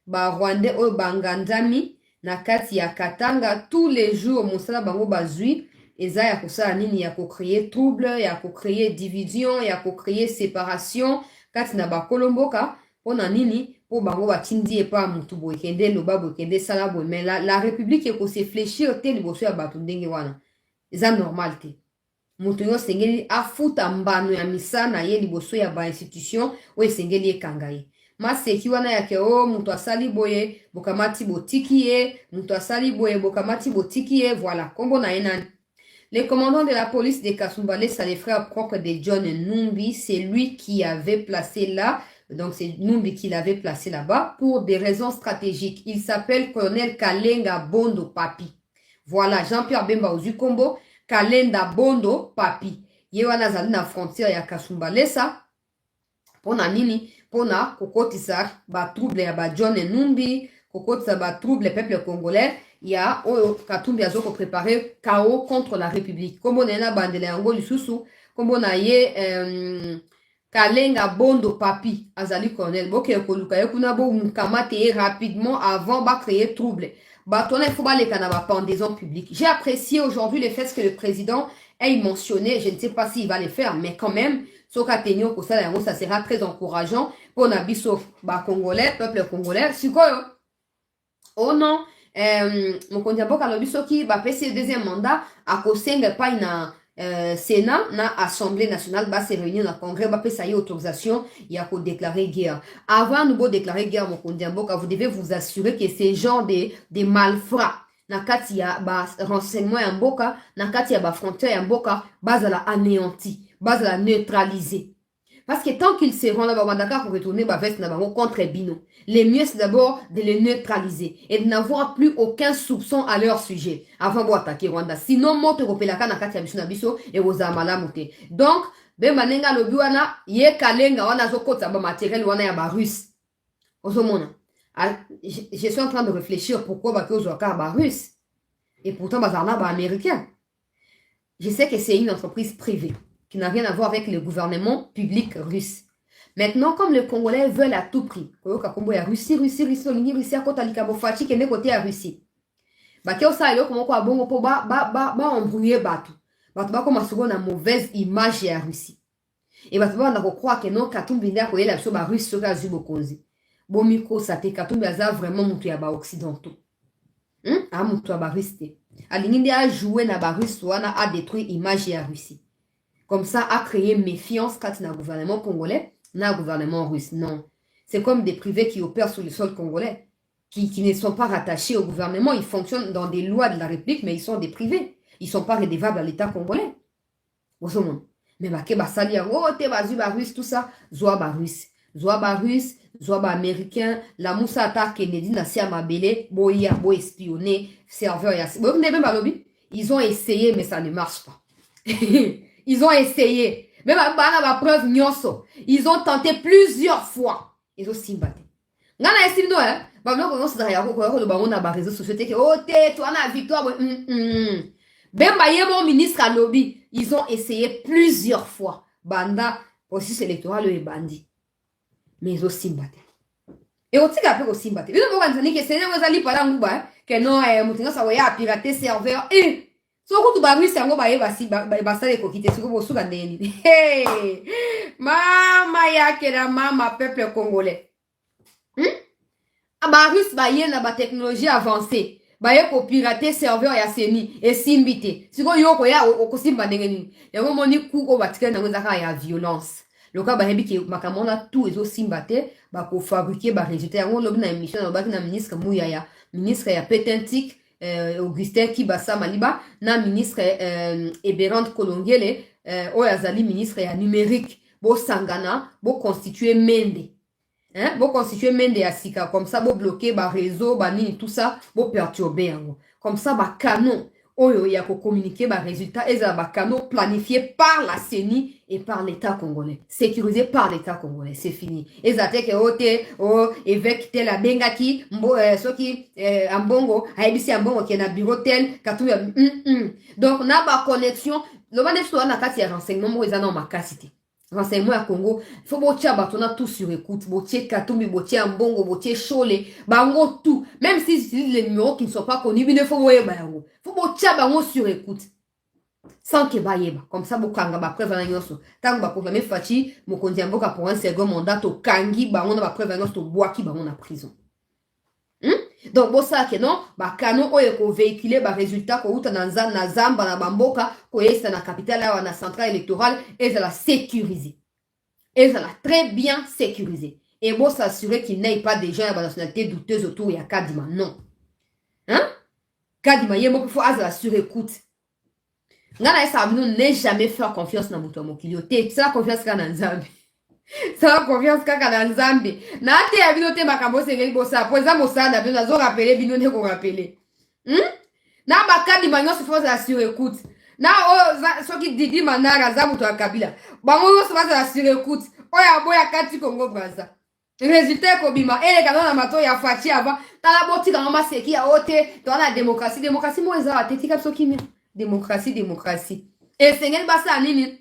ba Rwandais oyo bangandami na kati ya Katanga tous les jours mosala bango bazui eza ya kosala nini ya créer trouble, ya créer division, ya créer séparation kati na bakolomboka pona nini po bango batindi epa mutu boye kende loba boye kende sala boye mais la république eko se fléchir te liboso ya bato ndenge wana eza normal te mutu yo sengeli afuta mbano ya misana ye liboso ya ba institution o esengeli ekanga ye maseki wana yake o mutu asali boye bokamati botiki ye mutu asali boye bokamati botiki ye voilà kombo na ye nani. Le commandant de la police de Kasumbalesa, les frères propres de John Numbi, c'est lui qui avait placé là, donc c'est Numbi qui l'avait placé là-bas pour des raisons stratégiques. Il s'appelle colonel Kalenga Bondo Papi. Voilà, Jean-Pierre Bemba Ozukombo, Kalenga Bondo Papi. Yewana zali na frontière ya Kasumbalesa. Pona nini? Pona kokotisa ba trouble ya ba John Numbi, kokotisa ba trouble peuple congolais. Il y a Katumbi azoko préparé chaos contre la République. Comme on a bandele yango lisusu, comme on a Kalenga Bondo Papi azali colonel. Boke koluka yekuna bo mkamate rapidement avant ba créer trouble. Bah ton il faut pas les canaba pendaison publique. J'ai apprécié aujourd'hui le fait que le président ait mentionné, je ne sais pas s'il va le faire, mais quand même, sokatenyo ko sala yango ça sera très encourageant pour nabiso ba congolais, peuple congolais. Sikoyo. Oh non. Mokonzi mboka alobi soki bapesi deuxième mandat akosenga pa na Sénat na Assemblée nationale ba se réunir na congrès ba pesa ye autorisation ya ko déclarer guerre. Avant nous déclarer guerre mokonzi mboka vous devez vous assurer que ces gens de malfrats na kati ya ba renseignement ya mboka na kati ya ba frontière ya mboka bazala anéanti, bazala neutraliser. Parce que tant qu'ils seront là, d'accord pour retourner contre Bino. Le mieux, c'est d'abord de les neutraliser et de n'avoir plus aucun soupçon à leur sujet avant d'attaquer Rwanda. Sinon, monte Ropelaka na kati ya biso et aux amala moté. Donc, Bemba nenga lobi wana ye kalenga wana zokota ba matériel wana ya ba russe. Ozomona. Je suis en train de réfléchir pourquoi ba kozwaka ba russe. Et pourtant bazana ba américain. Je sais que c'est une entreprise privée qui n'a rien à voir avec le gouvernement public russe. Maintenant, comme les Congolais veulent à tout prix, Russie, à côté de Kabofachi, qui est côté à Russie. Bakeo sa ilo comment quoi bon pour embrouiller bateau. Bateau ba comme une mauvaise image à Russie. Et bateau ba na croire que non Katumbi nda ko yela so ba Russie so ka zubo konzi. Bon micro ça te Katumbi aza vraiment mutu ya ba occidentaux. A mutu ya ba Russie. Alingindi a joué na ba Russie wana a détruit image à Russie. Comme ça a créé méfiance quand na gouvernement congolais, na gouvernement russe. Non. C'est comme des privés qui opèrent sur le sol congolais. Qui ne sont pas rattachés au gouvernement, ils fonctionnent dans des lois de la République, mais ils sont des privés. Ils ne sont pas redevables à l'État congolais. Mais basali oh te bazu barus tout ça, zoa barus américain, la moussa attaque Kennedy na sia mabele, boya bo espionner, serveur ya. Ils ont essayé mais ça ne marche pas. Ils ont essayé. Même ba preuve nyonso. Ils ont tenté plusieurs fois. Ils ont simbaté. Ngana estime hein. Réseaux sociaux que oh te toi na victoire mon ministre à lobby ils ont essayé plusieurs fois banda processus électoral et bandi mais ils ont simbaté et on tika pe ko simbaté bino boka nzani que seigneur ezali pala nguba que non mutinga sa ya pirater serveur so ko tu ba rusi yango ba yeba si ba sale ko kite siko bo suka ndeni hey mama yake na mama peuple congolais Abarus baye na ba technologie avancée baye ko pirater serveur ya seni et simbité siko yoko ya okosimba ndenge nini yango moni ku ko batika na ngeza ya violence loka ba hebi ki makamona tout ezo simbate ba ko fabriquer ba résultat yango lobi na émission na ba na ministre Muyaya ministre ya Petentik Augustin Kibasa Maliba na ministre Eberand Kolongele oyazali ministre ya numérique bo sangana bo constituer mende. Bo constituer mende ya sika comme ça bo bloquer ba réseau ba nini tout ça bo perturber yango comme ça ba canon oyo ya ko communiquer ba résultat et ba canon planifié par la CENI et par l'État congolais sécurisé par l'État congolais c'est fini et ça te que évêque tel la bengaki mbo soki ambongo haibisi ambongo qui na bureau tel katumba donc na ba connexion le ba nesto na kati ya renseignement mo ezana makasité renseignement à Congo, il faut botia batona tout sur écoute, botier Katumbi, botier Ambongo, botier Chole, bango tout. Même si c'est les numéros qui ne sont pas connus, il faut voyer bango. Il faut botia bango sur écoute. Sans que baïeba. Comme ça, bokanga ba preuve na nyonso. Tango ba proclamer Fachi, mokonzi Amboka pour un second mandat to kangi bango na ba preuve na nyonso to boaki bango na prison. Donc bon ça que non ba canon oyo ko véhiculer ba résultat ko uta na zamba na bamboka ko yesa na capitale ou na centrale électorale et ça la sécuriser et ça la très bien sécuriser et bon s'assurer qu'il n'ait pas des gens à nationalité douteuse autour ya Kadima non Kadima yemo faut la sur écoute ngana esa nous ne jamais faire confiance na muto mokili te ça confiance kana nzambe ça confiance kaka na nzambe na te ya bino te makambo sengeli bosa po eza mosala bino nazo rappeler bino ne ko rappeler na bakadi manyo se faut sur écoute na soki Didi Manara za muto akabila bango se faut sur écoute oya boya kati Congo Brazza résultat ko bima ele kana na mato ya Fachi avant tala boti kana maseki ya ote to na démocratie mo eza atetika soki mi démocratie et sengeli basa nini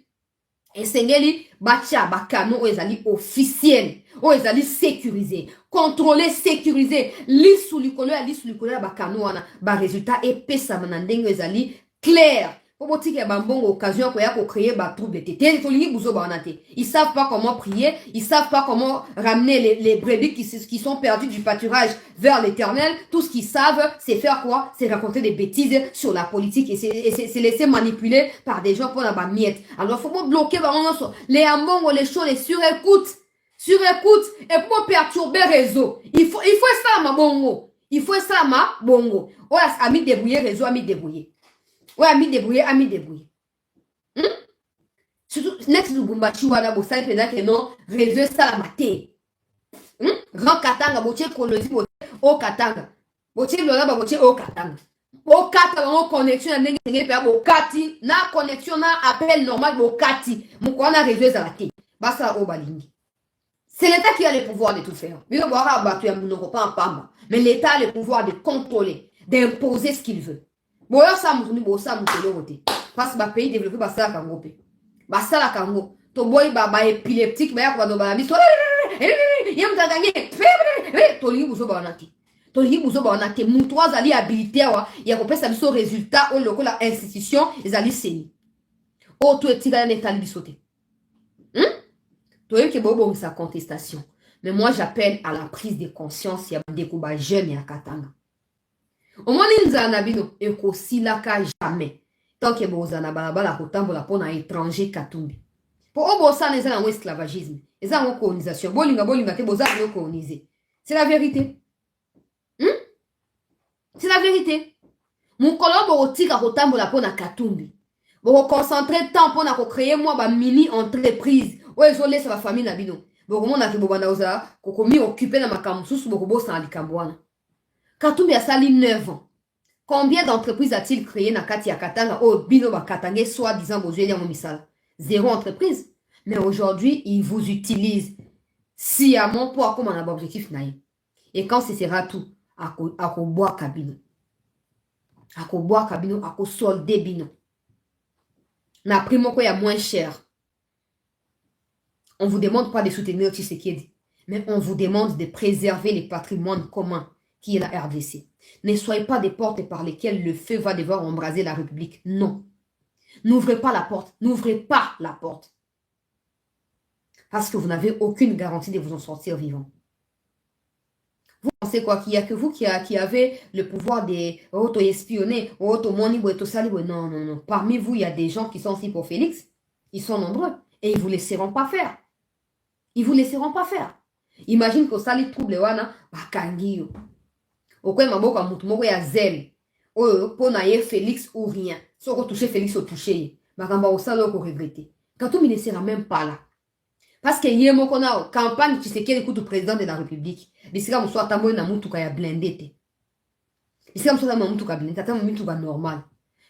et sengeli bacha bakano ezali officiel o ezali sécurisé contrôlé sécurisé lisu likolo ya bakano wana ba résultat epesa manandenge ezali clair pour botike bambongo occasion ko ya ko créer ba trouble tété tolingi buzo ba onate ils savent pas comment prier ils savent pas comment ramener les brebis qui sont perdus du pâturage vers l'Éternel. Tout ce qu'ils savent c'est faire quoi, c'est raconter des bêtises sur la politique et c'est laisser manipuler par des gens pour la miette. Alors faut pas bloquer les ambongo les choses les sur écoute et pour perturber réseau il faut ça ma bongo ouais ami débrouiller réseau ami débrouiller. Ouais, ami débrouillé. Surtout, next Lubumbashi, wala bosa, que non, réseau ça la maté. Grand Katanga, botier colonie, botier au Katanga. Botier lola, botier au Katanga. Bokata bango connexion na ndenge ndenge pe bokati na connexion na appel normal bokati moko na réseau ezala te basala oyo balingi. C'est l'État qui a le pouvoir de tout faire. Mais l'État a le pouvoir de contrôler, d'imposer ce qu'il veut. Parce que le pays développé, c'est la Congo. C'est la Congo. To boy ba épileptique, ba ya ba biso. Yam gagné. To li buzo ba onaki. To li buzo ba onaki. Mutu azali habilité wa ya kopesa biso résultat au lokola institution ezali seni. O to etika na état bisote. Sa contestation. Mais moi, j'appelle à la prise de conscience. Il y a des coups jeunes et à Katanga. Au moins, nous avons un cosilaka jamais. Tant que vous avez un étranger Katumbi. Pour eux, ça n'est pas un esclavagisme. C'est une colonisation. C'est la vérité. C'est la vérité. Mon collègue tika kotambola pona Katumbi. Vous concentrez temps pour créer moi ba mini entreprise. Ouais, je laisse ma famille na bino. Bon, on a que bobana oza kokomi occupé na makambo susu bokobo sa likambwana. Katumbi a sali 9 ans. Combien d'entreprises a-t-il créé na kati ya Katanga oh bino ba Katanga soi-disant besoin ya misala. 0 entreprise. Mais aujourd'hui, ils vous utilisent sciemment pour comme un objectif naïf. Et quand ce sera tout, à ko bois kabino. À ko bois kabino, à ko solder bino. Na primo ko ya moins cher. On ne vous demande pas de soutenir Tshisekedi, mais on vous demande de préserver le patrimoine commun qui est la RDC. Ne soyez pas des portes par lesquelles le feu va devoir embraser la République. Non. N'ouvrez pas la porte. N'ouvrez pas la porte. Parce que vous n'avez aucune garantie de vous en sortir vivant. Vous pensez quoi? Qu'il n'y a que vous qui avez le pouvoir d'auto-espionner, non, non, non. Parmi vous, il y a des gens qui sont aussi pour Félix. Ils sont nombreux. Et ils ne vous laisseront pas faire. Ils vous laisseront pas faire. Imagine que ça les trouble wana bakangiyo. Okwe maboka mutu moko ya zel. Oyo pona ye Félix ou rien. Soko toucher Félix au toucher. Makamba osala ko regretter. Katumbi ne sera même pas là. Parce que yé moko na campagne Tshisekedi kutu président de la République. Bisika mso atambo na mutu ka ya blindé te. Bisika mso atambo mutu ka blindé, atambo mutu ka normal.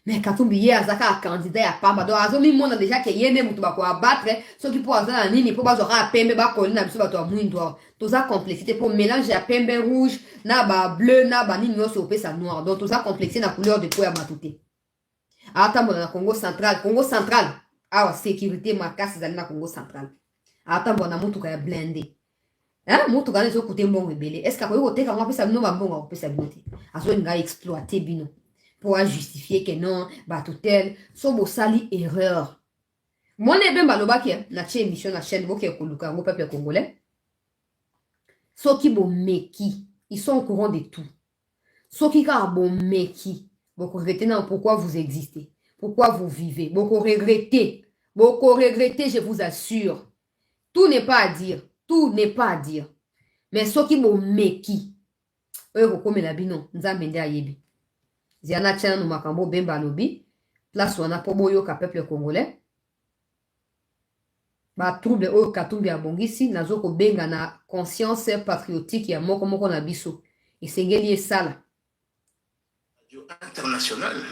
Mais Katumbi ye azaka candidat ya pamba do azomi mona déjà que yene mutu bako abattre ceux qui pour azana nini pour bazora pembe ba kolina biso bato mwindo toza complexité pour mélanger ya pembe rouge na ba bleu na ba nini so pesa noir donc toza complexé na couleur de peau ya matute ata mona na Congo central awa sécurité makasi zali na Congo central ata mona mutu ka ya blindé hein mutu ka zo kote mbongo ebele est-ce que ko teka ngwa pesa bino ba mbongo ko pesa bino te azo nga exploiter bino pour justifier que non, bah tout tel, so bo sali erreur. Moi ne ben baloba ki na che émission na chaîne boke koluka ngo peuple congolais. So ki bo meki, ils sont au courant de tout. So ki ka bo meki, beaucoup regretter non pourquoi vous existez, pourquoi vous vivez, beaucoup regretter, je vous assure. Tout n'est pas à dire, tout n'est pas à dire. Mais so ki bo meki, ko komela bino, nzambe nde ayebi. Ziana tchana no makambo bemba lobi, place wana po boyoka peuple congolais. Ba trouble o Katumbi abongisi nazo ko benga na conscience patriotique ya moko moko na biso. Esengeli esala. Radio internationale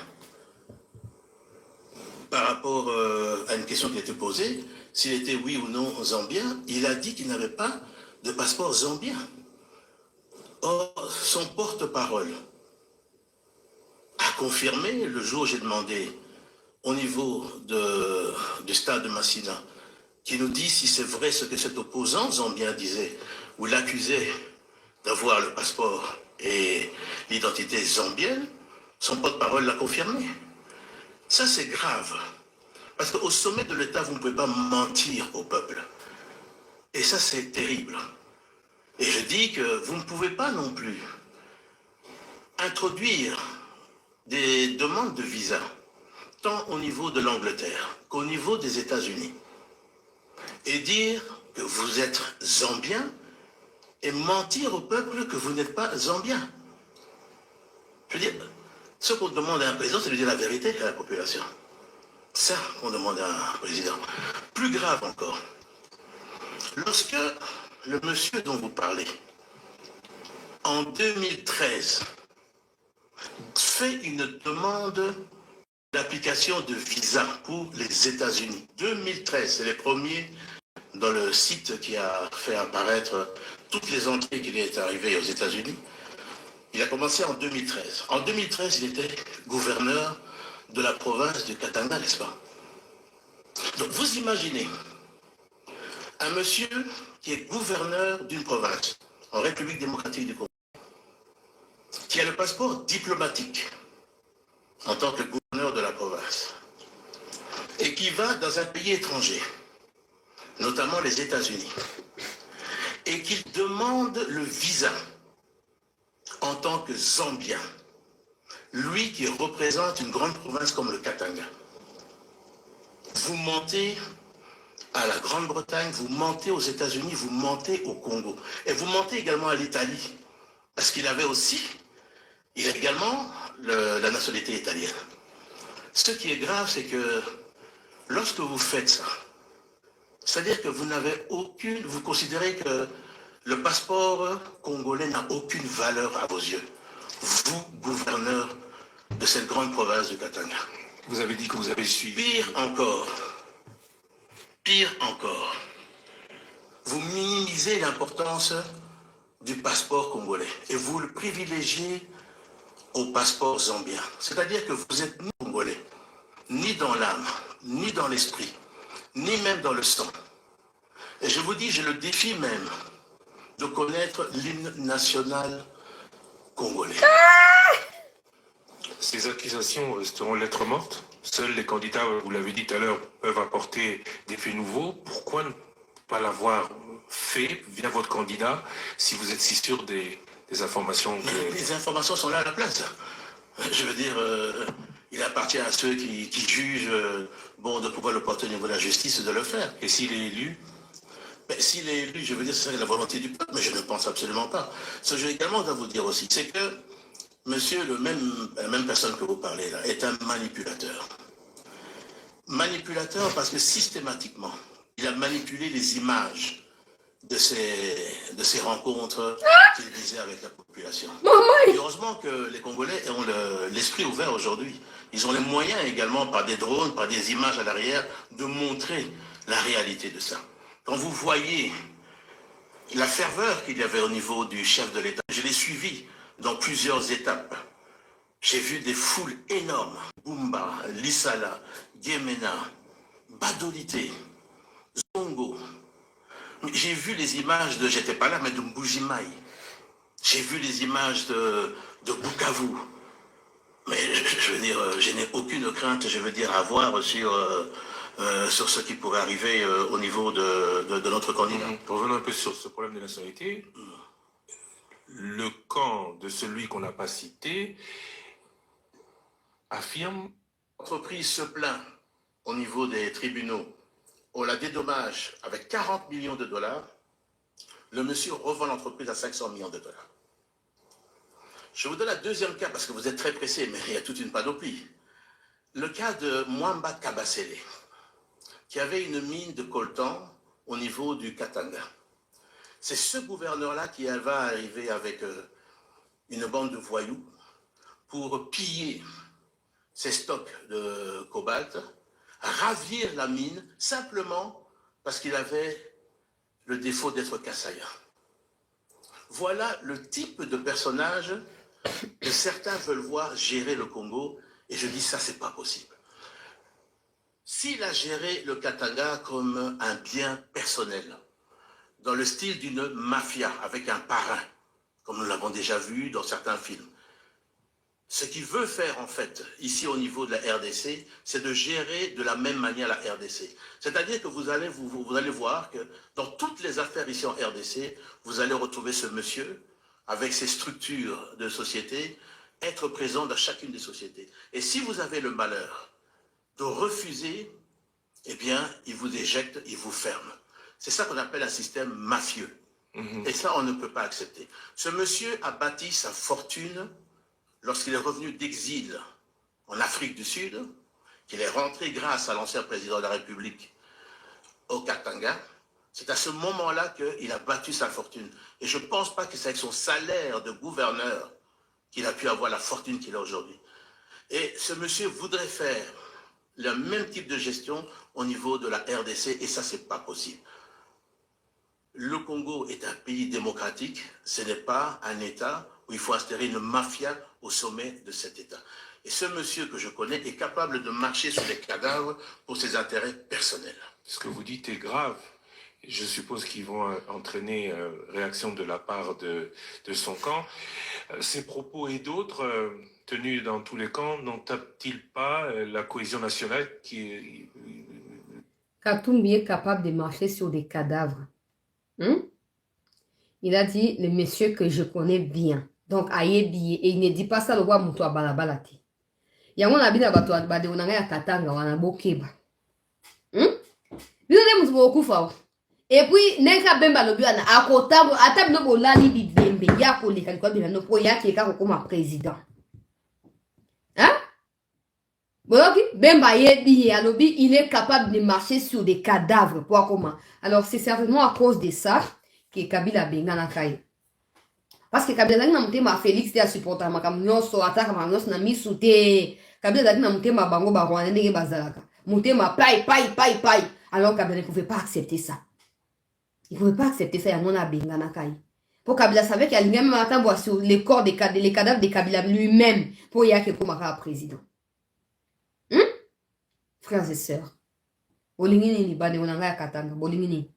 par rapport à une question qui a été posée, s'il était oui ou non zambien, il a dit qu'il n'avait pas de passeport zambien. Or, son porte-parole a confirmé le jour où j'ai demandé au niveau du stade de Massina, qui nous dit si c'est vrai ce que cet opposant zambien disait, ou l'accusait d'avoir le passeport et l'identité zambienne, son porte-parole l'a confirmé. Ça c'est grave, parce qu'au sommet de l'État, vous ne pouvez pas mentir au peuple. Et ça c'est terrible. Et je dis que vous ne pouvez pas non plus introduire des demandes de visa, tant au niveau de l'Angleterre qu'au niveau des États-Unis, et dire que vous êtes zambien et mentir au peuple que vous n'êtes pas zambien. Je veux dire, ce qu'on demande à un président, c'est de dire la vérité à la population. Ça qu'on demande à un président. Plus grave encore, lorsque le monsieur dont vous parlez, en 2013, fait une demande d'application de visa pour les États-Unis. 2013, c'est les premiers dans le site qui a fait apparaître toutes les entrées qu'il est arrivé aux États-Unis. Il a commencé en 2013. En 2013, il était gouverneur de la province de Katanga, n'est-ce pas? Donc vous imaginez un monsieur qui est gouverneur d'une province en République démocratique du Congo, qui a le passeport diplomatique en tant que gouverneur de la province, et qui va dans un pays étranger, notamment les États-Unis, et qu'il demande le visa en tant que Zambien, lui qui représente une grande province comme le Katanga. Vous mentez à la Grande-Bretagne, vous mentez aux États-Unis, vous mentez au Congo. Et vous mentez également à l'Italie, parce qu'il avait aussi, il a également la nationalité italienne. Ce qui est grave, c'est que lorsque vous faites ça, c'est-à-dire que vous n'avez aucune, vous considérez que le passeport congolais n'a aucune valeur à vos yeux. Vous, gouverneur de cette grande province du Katanga. Vous avez dit que vous avez suivi. Pire encore, vous minimisez l'importance du passeport congolais et vous le privilégiez au passeport zambien. C'est-à-dire que vous êtes ni congolais, ni dans l'âme, ni dans l'esprit, ni même dans le sang. Et je vous dis, j'ai le défi même de connaître l'hymne national congolais. Ces accusations resteront lettres mortes. Seuls les candidats, vous l'avez dit tout à l'heure, peuvent apporter des faits nouveaux. Pourquoi ne pas l'avoir fait via votre candidat si vous êtes si sûr des informations que... Les informations sont là à la place. Je veux dire, il appartient à ceux qui jugent bon de pouvoir le porter au niveau de la justice de le faire. Et s'il est élu? Mais s'il est élu, je veux dire, c'est la volonté du peuple, mais je ne pense absolument pas. Ce que je également dois vous dire aussi, c'est que monsieur, la même personne que vous parlez là, est un manipulateur. Manipulateur parce que systématiquement, il a manipulé les images de ces rencontres qu'il visait avec la population. Et heureusement que les Congolais ont l'esprit ouvert aujourd'hui. Ils ont les moyens également, par des drones, par des images à l'arrière, de montrer la réalité de ça. Quand vous voyez la ferveur qu'il y avait au niveau du chef de l'État, je l'ai suivi dans plusieurs étapes. J'ai vu des foules énormes. Bumba, Lissala, Guémena, Badolité, Zongo. J'ai vu les images de, j'étais pas là, mais de Mbujimaï. J'ai vu les images de Bukavu. Mais je veux dire, je n'ai aucune crainte, je veux dire, à voir sur ce qui pourrait arriver au niveau de notre candidat. Revenons un peu sur ce problème de nationalité. Le camp de celui qu'on n'a pas cité affirme... L'entreprise se plaint au niveau des tribunaux. On la dédommage avec 40 millions de dollars. Le monsieur revend l'entreprise à 500 millions de dollars. Je vous donne un deuxième cas parce que vous êtes très pressé, mais il y a toute une panoplie. Le cas de Mwamba Kabasele, qui avait une mine de coltan au niveau du Katanga. C'est ce gouverneur-là qui va arriver avec une bande de voyous pour piller ses stocks de cobalt, ravir la mine simplement parce qu'il avait le défaut d'être Kassaya. Voilà le type de personnage que certains veulent voir gérer le Congo, et je dis ça, c'est pas possible. S'il a géré le Katanga comme un bien personnel, dans le style d'une mafia, avec un parrain, comme nous l'avons déjà vu dans certains films, ce qu'il veut faire en fait, ici au niveau de la RDC, c'est de gérer de la même manière la RDC. C'est-à-dire que vous allez voir que dans toutes les affaires ici en RDC, vous allez retrouver ce monsieur, avec ses structures de société, être présent dans chacune des sociétés. Et si vous avez le malheur de refuser, eh bien, il vous éjecte, il vous ferme. C'est ça qu'on appelle un système mafieux. Et ça, on ne peut pas accepter. Ce monsieur a bâti sa fortune lorsqu'il est revenu d'exil en Afrique du Sud, qu'il est rentré grâce à l'ancien président de la République au Katanga. C'est à ce moment-là qu'il a battu sa fortune. Et je ne pense pas que c'est avec son salaire de gouverneur qu'il a pu avoir la fortune qu'il a aujourd'hui. Et ce monsieur voudrait faire le même type de gestion au niveau de la RDC, et ça, c'est pas possible. Le Congo est un pays démocratique, ce n'est pas un État où il faut instaurer une mafia au sommet de cet État. Et ce monsieur que je connais est capable de marcher sur les cadavres pour ses intérêts personnels. Ce que vous dites est grave. Je suppose qu'ils vont entraîner réaction de la part de son camp. Ces propos et d'autres tenus dans tous les camps n'entament-ils pas la cohésion nationale qui est... Katumbi est capable de marcher sur des cadavres. Il a dit le monsieur que je connais bien. Donc, ayebi, et il ne dit pas ça le roi Moutou à Balabalati. Yango na bina bato bade onanga ya katanga wana bokeba. Bino ne mutu bokufa. Et puis neka bemba lobi wana akotambo ata bino bolali bibembe ya koleka likwa bina no po ya keka kokoma président. Hein? Boyoki bemba yebi alobi il est capable de marcher sur des cadavres pour comment. Alors c'est certainement à cause de ça que Kabila benga na kai. Parce que Kabila na mutema Félix te supporter makambo nyonso ataka makambo nyonso na misu te. Kabila zaki na mutema bango ba Rwanda ndenge bazalaka. Mutema pai. Alors Kabila ne pouvait pas accepter ça. Il ne pouvait pas accepter ça, Yamona Benga Nakai. Pour Kabila savait qu'il y a même attendre sur les corps des cadavres de Kabila lui-même pour y avoir Komaka président. Frères et sœurs, Bolingini ni bade onanga katanga, Bolingini.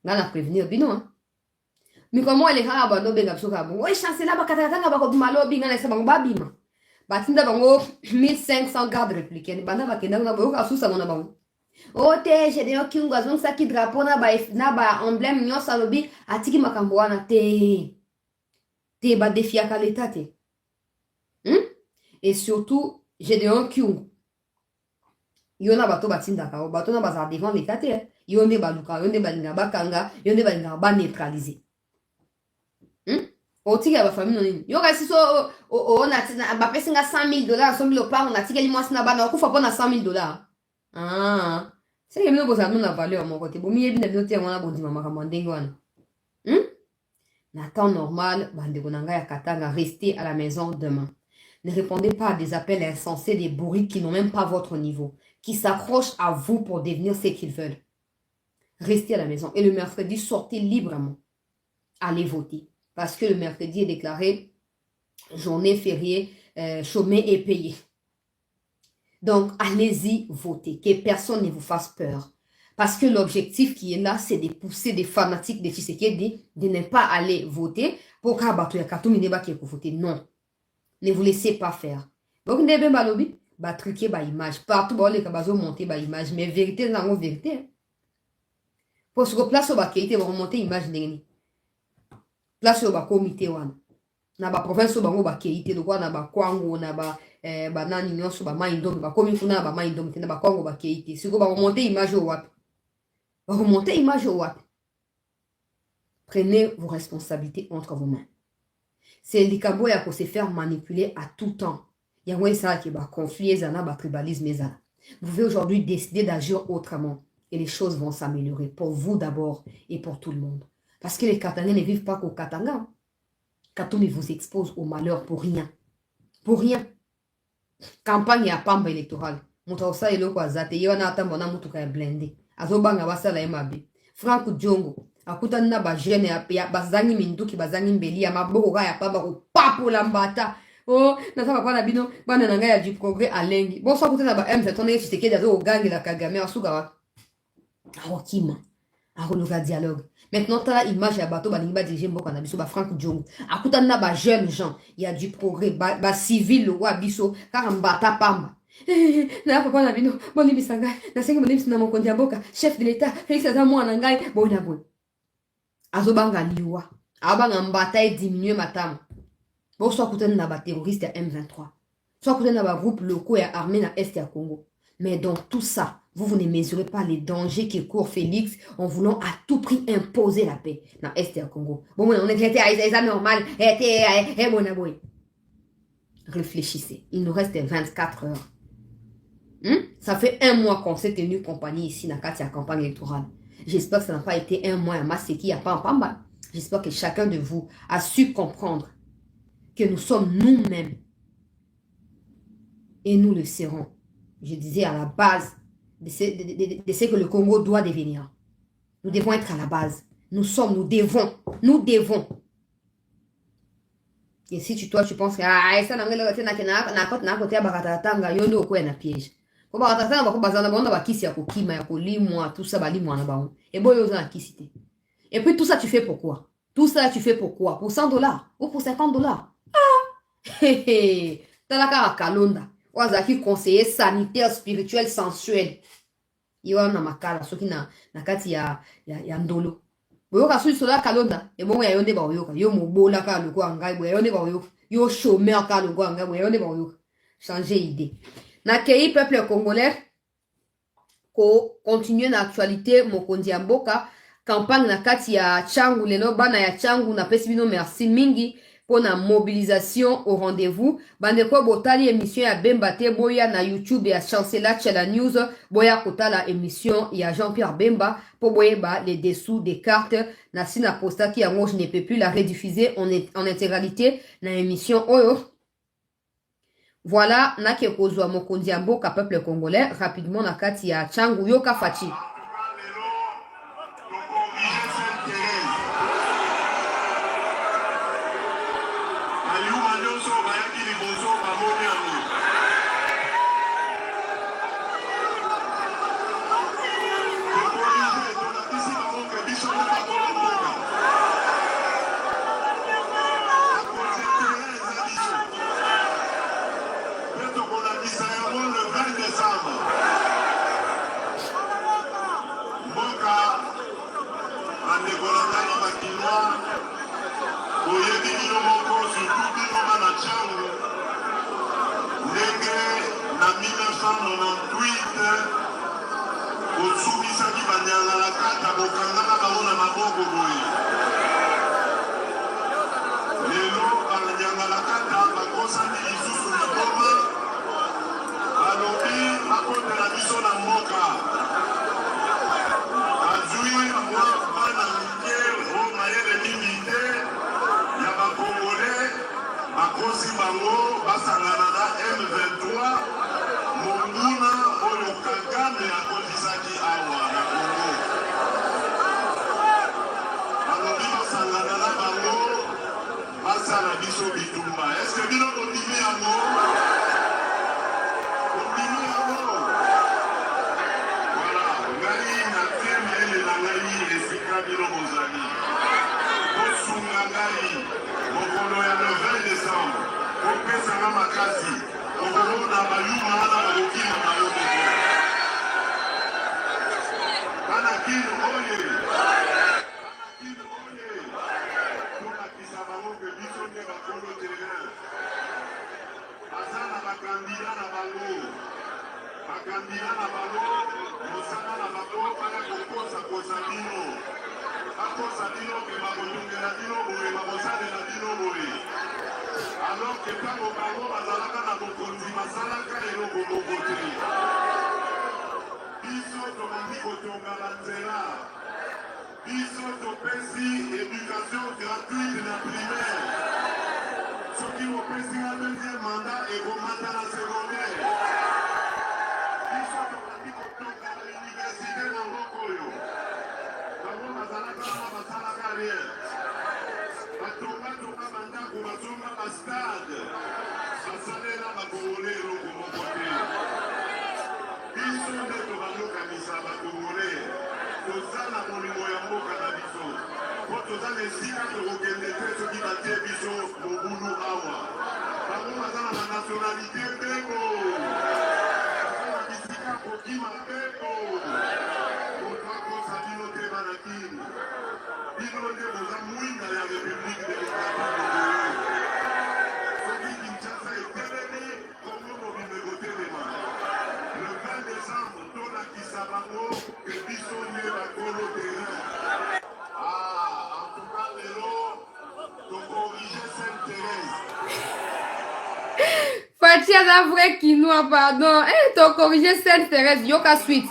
Ngana prévenir bino hein. Mais comment elle est ha ba no benga psoka bon. Ouais chancela ba katanga ba ko malo binga na sabang babima. Batinda bango 1500 gardes républicains. Banda ba kenda na ba ka susa mona bango. Ote Gédéon Kyungu azong saki drapeau na ba emblème nyonso alobi atiki makambo wana te ba defiaka l'état te. Et surtout Gédéon Kyungu yona bato batindaka o bato na baza devant l'état te yonde baluka yonde balinga bakanga yonde balinga ba neutraliser. Otika ba famille noni yo kasi so on a ba pesinga $100,000 so milo pa on atika limwasi na bana okufa pona $100,000. Ah, c'est que nous avons la valeur mon côté. Bon, mieux bien de noter on a bon dimanche makamandingo wana. Na temps normal, bande konanga ya katanga restez à la maison demain. Ne répondez pas à des appels insensés des bourriques qui n'ont même pas votre niveau, qui s'accrochent à vous pour devenir ce qu'ils veulent. Restez à la maison et le mercredi sortez librement. Allez voter parce que le mercredi est déclaré journée fériée, chômée et payée. Donc, allez-y voter, que personne ne vous fasse peur. Parce que l'objectif qui est là, c'est de pousser des fanatiques de Tshisekedi de ne pas aller voter pour voter. Non. Ne vous laissez pas faire. Donc, vous n'avez pas lobby, truquer par image. Partout, les cabazo monter par image. Mais vérité, c'est la vérité. Pour se place au bakité, vous remonter image n'engni. Place au comité, na ba province bango ba keite do kwa na ba kwango na ba banani nyonso ba maindomi ba komi kuna ba maindomi tena ba kwango ba keite siko ba remonter image au wapi ba remonter image au wapi. Prenez vos responsabilités entre vos mains. C'est likambo ya ko se faire manipuler à tout temps. Ya ngwe ça qui ba conflit ezana ba tribalisme ezana. Vous pouvez aujourd'hui décider d'agir autrement et les choses vont s'améliorer pour vous d'abord et pour tout le monde. Parce que les Katangais ne vivent pas qu'au Katanga. Katumbi vous expose au malheur pour rien. Pour rien. Campagne ya pamba électorale. Muta osa eloko azate. Yona atambo na mutuka ya blende. Azobanga basala ya mabe. Frank Djongo. Akutana na ba jeune ya bazangi minduki bazangi mbeli ya maboko ya pamba ko papola mbata. Oh, nataka kwa na bino bana nanga ya du progrès alengi. Bon so akutana ba M7 on Tshisekedi azo gangi la Kagame asuka wa. Arokima. Aroluka dialogue. Maintenant, tu as l'image ya bateau, balingi ba dirige mboka na biso ba Frank Djongo. Akutana na ba jeunes gens, il y a du progrès, ba civil wa biso, car mbata pamba. Na papa na bino, bon libisanga, na sengi bon libisanga mon kondia mboka, chef de l'état, Félix aza mwana ngai, bon na bon. Azobanga liwa, abanga mbata et diminuer matama. Bon so akutana na ba terroriste ya M23. So akutana na ba groupe locaux ya armée na est ya Congo. Mais dans tout ça, vous ne mesurez pas les dangers que court Félix en voulant à tout prix imposer la paix dans l'Est du Congo. Bon, on est traité à ça normal. Réfléchissez. Il nous reste 24 heures. Ça fait 1 mois qu'on s'est tenu compagnie ici dans la campagne électorale. J'espère que ça n'a pas été 1 mois à Maseki, à Pampamba. J'espère que chacun de vous a su comprendre que nous sommes nous-mêmes Et nous le serons. Je disais à la base de ce que le Congo doit devenir. Nous devons être à la base. Nous sommes, nous devons. Nous devons. Et si toi, tu penses que ça n'a rien à côté à yondo okwe na piège. Ko bakatatanga bako bazana bonda bakisi ya kokima ya kolimwa tout ça balimwa na baon. Et boyo za kisi te. Et puis tout ça tu fais pourquoi? Tout ça tu fais pourquoi? Pour 100 dollars ou pour 50 dollars? Ah! Hé hé. Talaka kalonda. Wazaki conseiller sanitaire, spirituel, sensuel. Yo na makala soki na kati ya ndolo. Boyoka sui sola kalonda e bongo ya yonde ba oyoka yo mobola ka loko angai bo yonde ba oyoka yo chômeur ka loko angai bo yonde ba oyoka changer idée na kei peuple congolais ko continuer na actualité mokonzi ya mboka campagne na kati ya Tchangu lelo bana ya Tchangu na pesi bino merci mingi pour la mobilisation au rendez-vous. Bandeko botali émission ya Bemba te boya na YouTube ya Chancela Tchela News boya kotala émission ya Jean-Pierre Bemba pour boyer les dessous des cartes na sina posta qui yango je ne peux plus la rediffuser en intégralité na émission oyo. Voilà na ke kozwa mokonzi ya mboka peuple congolais rapidement na kati ya Tchangu yoka fachi. Fatia la vraie quinoa, pardon. Eh, t'as corrigé Sainte-Thérèse, yoka suite.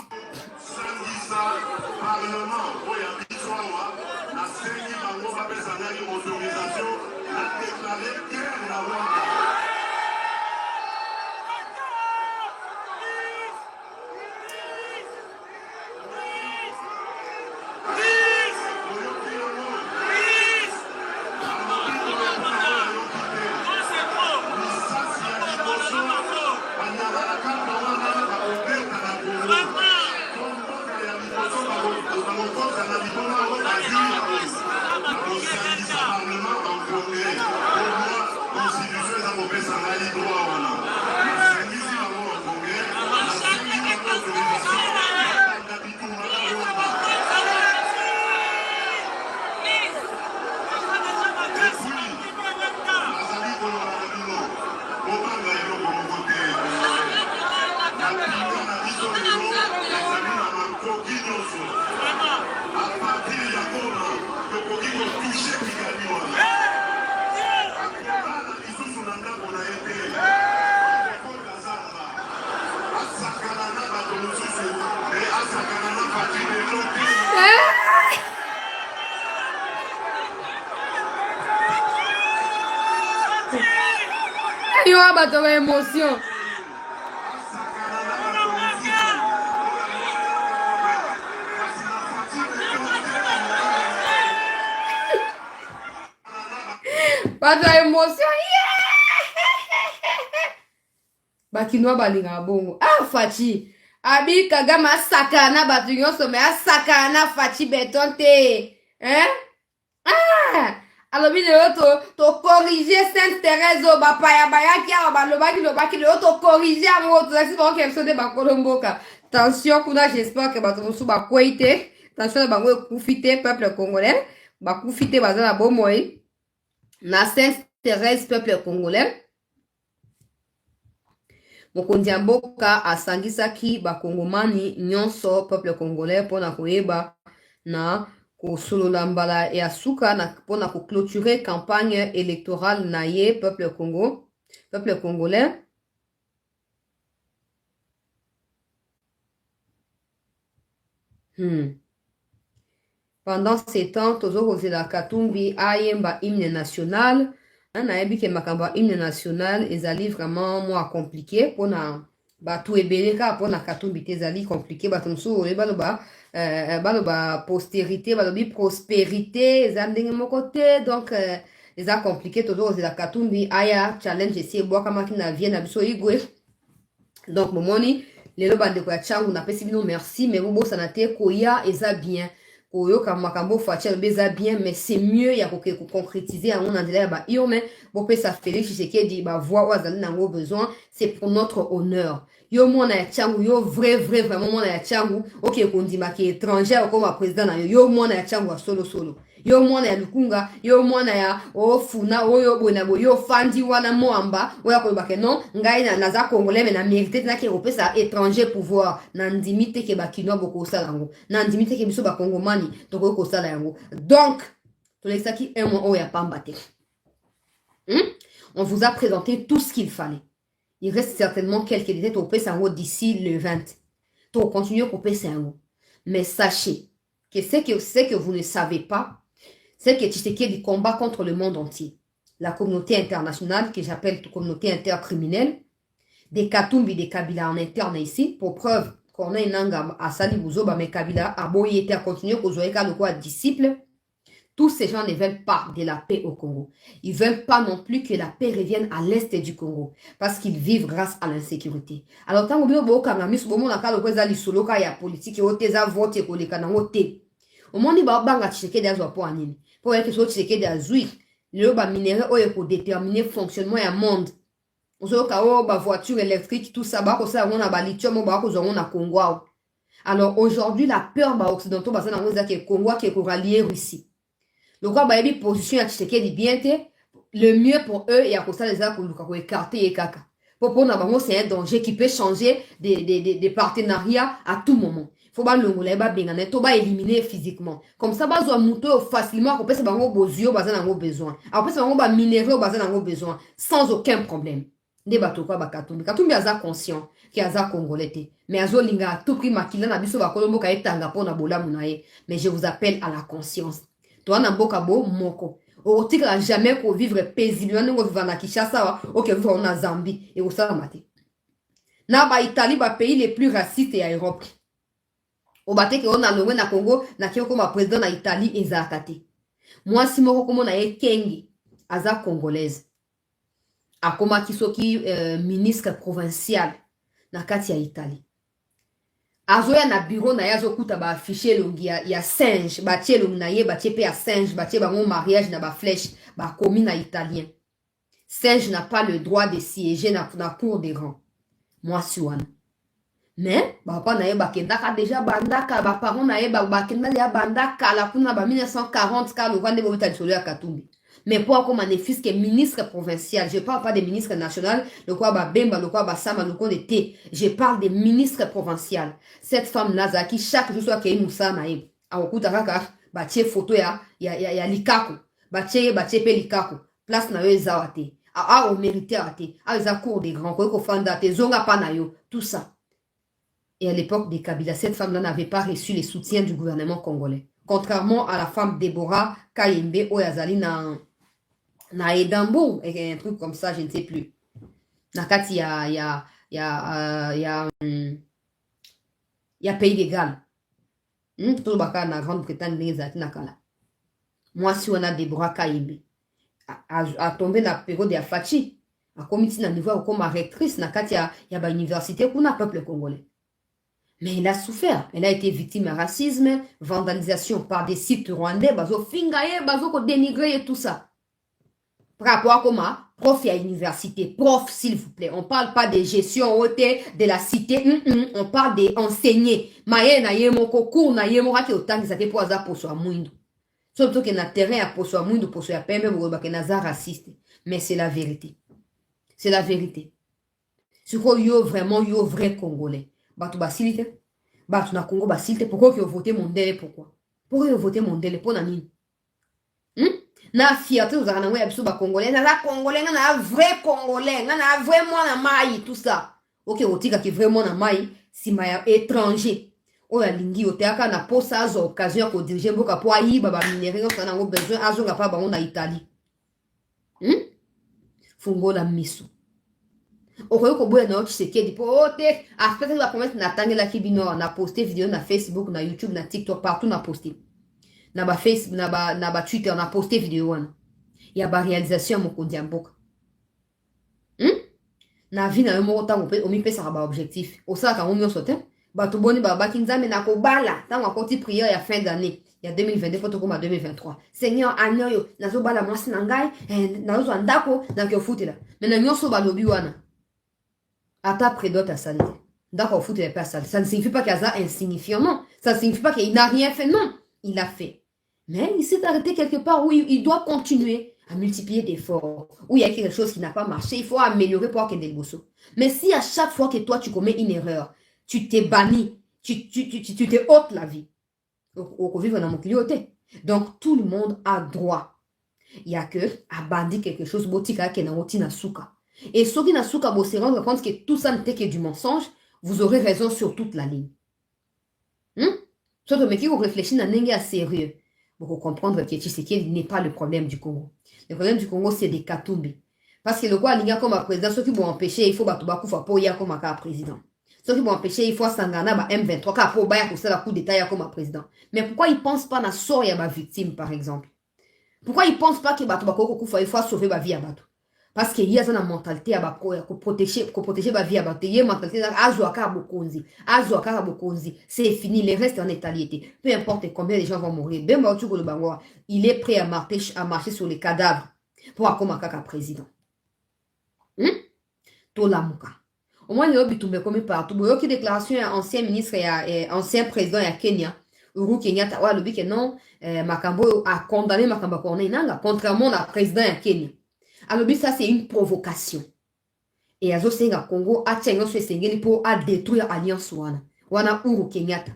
Yo, bah, ton émotion. Pas ton émotion. Bakinois balinga bongo. Ah, Fachi. Abi kagama sakana batu nyonso me asakana Fachi betonte. Hein? Ah! Alors, bien, to corriger Sainte Thérèse au bapaya baya kia lobaki to corriger à moi to si bon quelque de bakolomboka. Attention kuna j'espère que bato musu bakweite. Attention bango kufite peuple congolais. Bakufite bazana bomoi. Na Sainte Thérèse peuple congolais. Mokonzi ya mboka asangisaki bakongomani nyonso peuple congolais mpona koyeba na kosolola mbala ya suka na mpona clôturer campagne électorale na ye peuple congolais. Pendant ces temps, tozo kozela Katumbi ayemba hymne national. Nayebi ke makambo hymne national ezali vraiment moins compliqué pona batu ebeleka pona Katumbi te ezali compliqué batu mosusu baloba postérité balobi prospérité eza ndenge moko te donc eza compliqué tozo kozela Katumbi aya challenge esi ebwakamaki na vie na biso igwe donc momoni lelo bandeko ya changu napesi bino merci mais bobosana te koya eza bien koyoka makambo Fachi alobi eza bien mais c'est mieux ya concrétiser yango na nzela ya bayo mais bopesa Félix Tshisekedi bavoi oyo azali nango besoin c'est pour notre honneur yo mwana ya changu yo vraiment mwana ya changu oke kondimaki étranger okoma président na yo mwana ya changu ya solo yo mwana ya lukunga yo mwana ya ofuna oyo bona boyo fandi wana moamba oya kolobake non ngai naza congolais mais na mérité na ke kopesa étranger pouvoir na ndimi te ke bakinois bokosala yango na ndimi te ke biso bakongomani tokoki kosala yango donc tolekisaki un mois oyo ya pamba te on vous a présenté tout ce qu'il fallait. Il reste certainement quelques détails au PSANGO d'ici le 20. Donc, continuez au PSANGO. Mais sachez que ce que vous ne savez pas, c'est que Tshisekedi combat contre le monde entier. La communauté internationale, que j'appelle communauté intercriminelle, des Katumbi, des Kabila en interne ici, pour preuve qu'on a une langue à Sali Bouzoba, mais Kabila a beau y être à continuer, qu'on soit le quoi disciple. Tous ces gens ne veulent pas de la paix au Congo. Ils ne veulent pas non plus que la paix revienne à l'est du Congo. Parce qu'ils vivent grâce à l'insécurité. Alors, tant que vous avez dit que la politique, vote au monde, il va y Tshisekedi azwa po anini. Pour que Tshisekedi azwi, le ba minéraux oyo pour déterminer le fonctionnement du monde. Ozoka o ba voiture électrique tout ça ba ko ça on a ba lithium ba ko zo on a Congo. Alors aujourd'hui la peur ba occidentaux ba ça na ngoza ke Congo qui est rallier Russie. Le roi ba yebi position ya Tshisekedi bien te le mieux pour eux et à cause les a ko écarter et kaka. Pour na bango c'est un danger qui peut changer des partenariats à tout moment. Faut pas l'ongolais ba bengane to ba éliminer physiquement comme ça ba zo muto facilement ko pesa bango bozio baza nango besoin après pesa bango ba minéraux baza nango besoin sans aucun problème de bato kwa ba Katumbi aza conscient ki aza congolais te mais azo linga à tout prix makila na biso ba kolombo ka etanga pona bolamu na ye mais je vous appelle à la conscience toi na mboka bo moko otika jamais ko vivre paisiblement ngo vivre na Kinshasa OK vivre na Zambie et au Salamate na ba Italie ba pays les plus racistes et Europe. Au baté que on a nommé na Congo na qui comme président na Italie ezalaka te. Moi si moko comme na ye Kengi aza congolaise. Akoma kisoki ministre provincial na kati ya Italie. Azoya na bureau na yazo kuta ba afficher longi ya singe ba tie longi na ye ba tie pe ya singe ba tie bango mariage na ba flèche ba komi na italien. Singe n'a pas le droit de siéger na cour des grands. Moi si wana. Mais papa na ye bakendaka déjà bandaka ba parents na ye bakenda ya bandaka la kuna ba 1940 ka le rwanda bobeta lisolo ya Katumbi. Mais pour comme un fils qui est ministre provincial, je parle pas des ministres nationaux, le quoi ba bemba, le quoi ba sama, le quoi de thé. Je parle des ministres provinciaux. Cette femme là qui chaque jour soit qu'il moussa na ye. A okuta kaka ba tie photo ya likako. Ba tie pe likako. Place na yo zawate. Au mérité ate. A za cour des grands ko fanda te zonga pa na yo. Tout ça. Et à l'époque des Kabila, cette femme-là n'avait pas reçu les soutiens du gouvernement congolais. Contrairement à la femme Deborah Kayembe Oyazali na Edambo, et un truc comme ça, je ne sais plus. Nakati, il y a pays légal. Tout le na Grande-Bretagne, moi, si on a Deborah Kayembe, a tombé dans la période de Fachi, a commis na niveau comme rectrice, nakati, il y a une université pour le peuple congolais. Mais elle a souffert. Elle a été victime de racisme, vandalisation par des sites rwandais, bazo fingaye, bazo ko dénigrer et tout ça. Par rapport à comment prof à l'université, prof s'il vous plaît. On ne parle pas de gestion haute de la cité, on parle d'enseigner. Maye na yemo ko cours na yemo haki otangi zate po aza poso a muindu. Surtout que na terrain a poso a muindu, poso a pembe, boba ke naza raciste. Mais c'est la vérité. C'est la vérité. C'est quoi yo vraiment yo vrai Congolais. Batu basilite. Batu na Congo basilite. Pourquoi que vous votez Mondele? Pourquoi? Pourquoi vous votez Mondele? Pour nani? Na fierté aux arnaoués absolument Congolais. Na Congolais, na vrai Congolais. Na vraiment na maï, tout ça. Ok, otika qui vraiment na maï. Si maïa étranger. Oya lingi oteaka na posa azo occasion ko diriger mboka po ayi baba minéraux on a besoin azo ngapa ba on na Italie. Fungo la miso. Okoyo ko boya na Tshisekedi po ote afete la promesse na tangela kibino na poster vidéo na Facebook na YouTube na TikTok partout na poster. Na ba Facebook na ba Twitter na poster vidéo wana. Ya ba réalisation mokondi mboka. Na vie na mo tango pe omi pesa ba objectif. Osaka ka onyo sote. Bato boni baba kinzame na ko bala tango akoti prière ya fin d'année. Il y a 2022 pour tokoma 2023. Seigneur anyoyo nazo bala mwasi na ngai nazo ndako na kyo futela. Mais na nyonso balobi wana. Ata prédote à santé. D'accord, fout les personnes. Ça ne signifie pas qu'il a insignifiant, non. Ça ne signifie pas qu'il n'a rien fait, non. Il l'a fait. Mais il s'est arrêté quelque part où il doit continuer à multiplier d'efforts. Où il y a quelque chose qui n'a pas marché, il faut améliorer pour qu'il y ait des bossos. Mais si à chaque fois que toi tu commets une erreur, tu t'es banni, tu t'es ôtes la vie. Au vivre dans mon clioté. Donc tout le monde a droit. Il y a que à bandir quelque chose, botika qui est dans rotina souka. Et ceux qui n'ont pas se rendre compte que tout ça n'était que du mensonge, vous aurez raison sur toute la ligne. Surtout, mais qui vous réfléchissez dans un sérieux, vous comprendre que Tshisekedi n'est pas le problème du Congo. Le problème du Congo, c'est des Katumbi. Parce que le quoi, il y a comme un président, ceux qui vont empêcher, il faut pour y comme un président. Ceux qui vont empêcher, il faut Sangana, M23, car pour Baya, pour ça, la coup d'État, comme un président. Mais pourquoi ils ne pensent pas à sort, il y a ma victime, par exemple? Pourquoi ils ne pensent pas qu'il faut sauver ma vie à Batou? Parce qu'il y a une mentalité à protéger ma vie à battre. Il y a une mentalité à c'est fini, les restes en étalité. Peu importe combien de gens vont mourir. Il est prêt à marcher sur les cadavres pour avoir un président. Tolamuka. Au moins, il y a eu comme partout. Il y a eu déclaration à ancien ministre et ancien président à Kenya. Uhuru Kenyatta, le but que non, Makambo a condamné Makambo Kornenanga, contrairement à président à Kenya. Alors, ça, c'est une provocation. Et Azo Senga Congo a tenu ce Sengeli pour détruire l'alliance Wana. Wana Uhuru Kenyatta.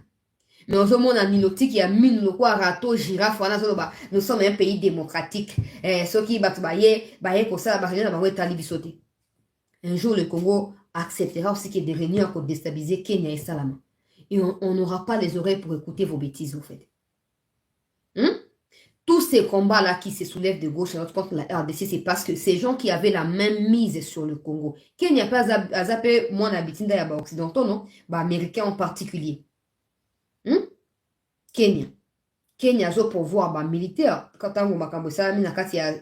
Mais au monde en Niloti qui a mis le quoi rato girafe wana zoloba. Nous sommes un pays démocratique. Ceux qui battent baye comme ça la barrière va être talibisoté. Un jour le Congo acceptera aussi qu'il est devenu pour déstabiliser Kenya et Salama. Et on n'aura pas les oreilles pour écouter vos bêtises au fait. Tous ces combats-là qui se soulèvent de gauche et l'autre contre la RDC, c'est parce que ces gens qui avaient la même mise sur le Congo, Kenya pas à zapper moins d'habitude d'ailleurs occidentaux, non? Bah, américains en particulier. Kenya a un pouvoir bah, militaire. Quand on a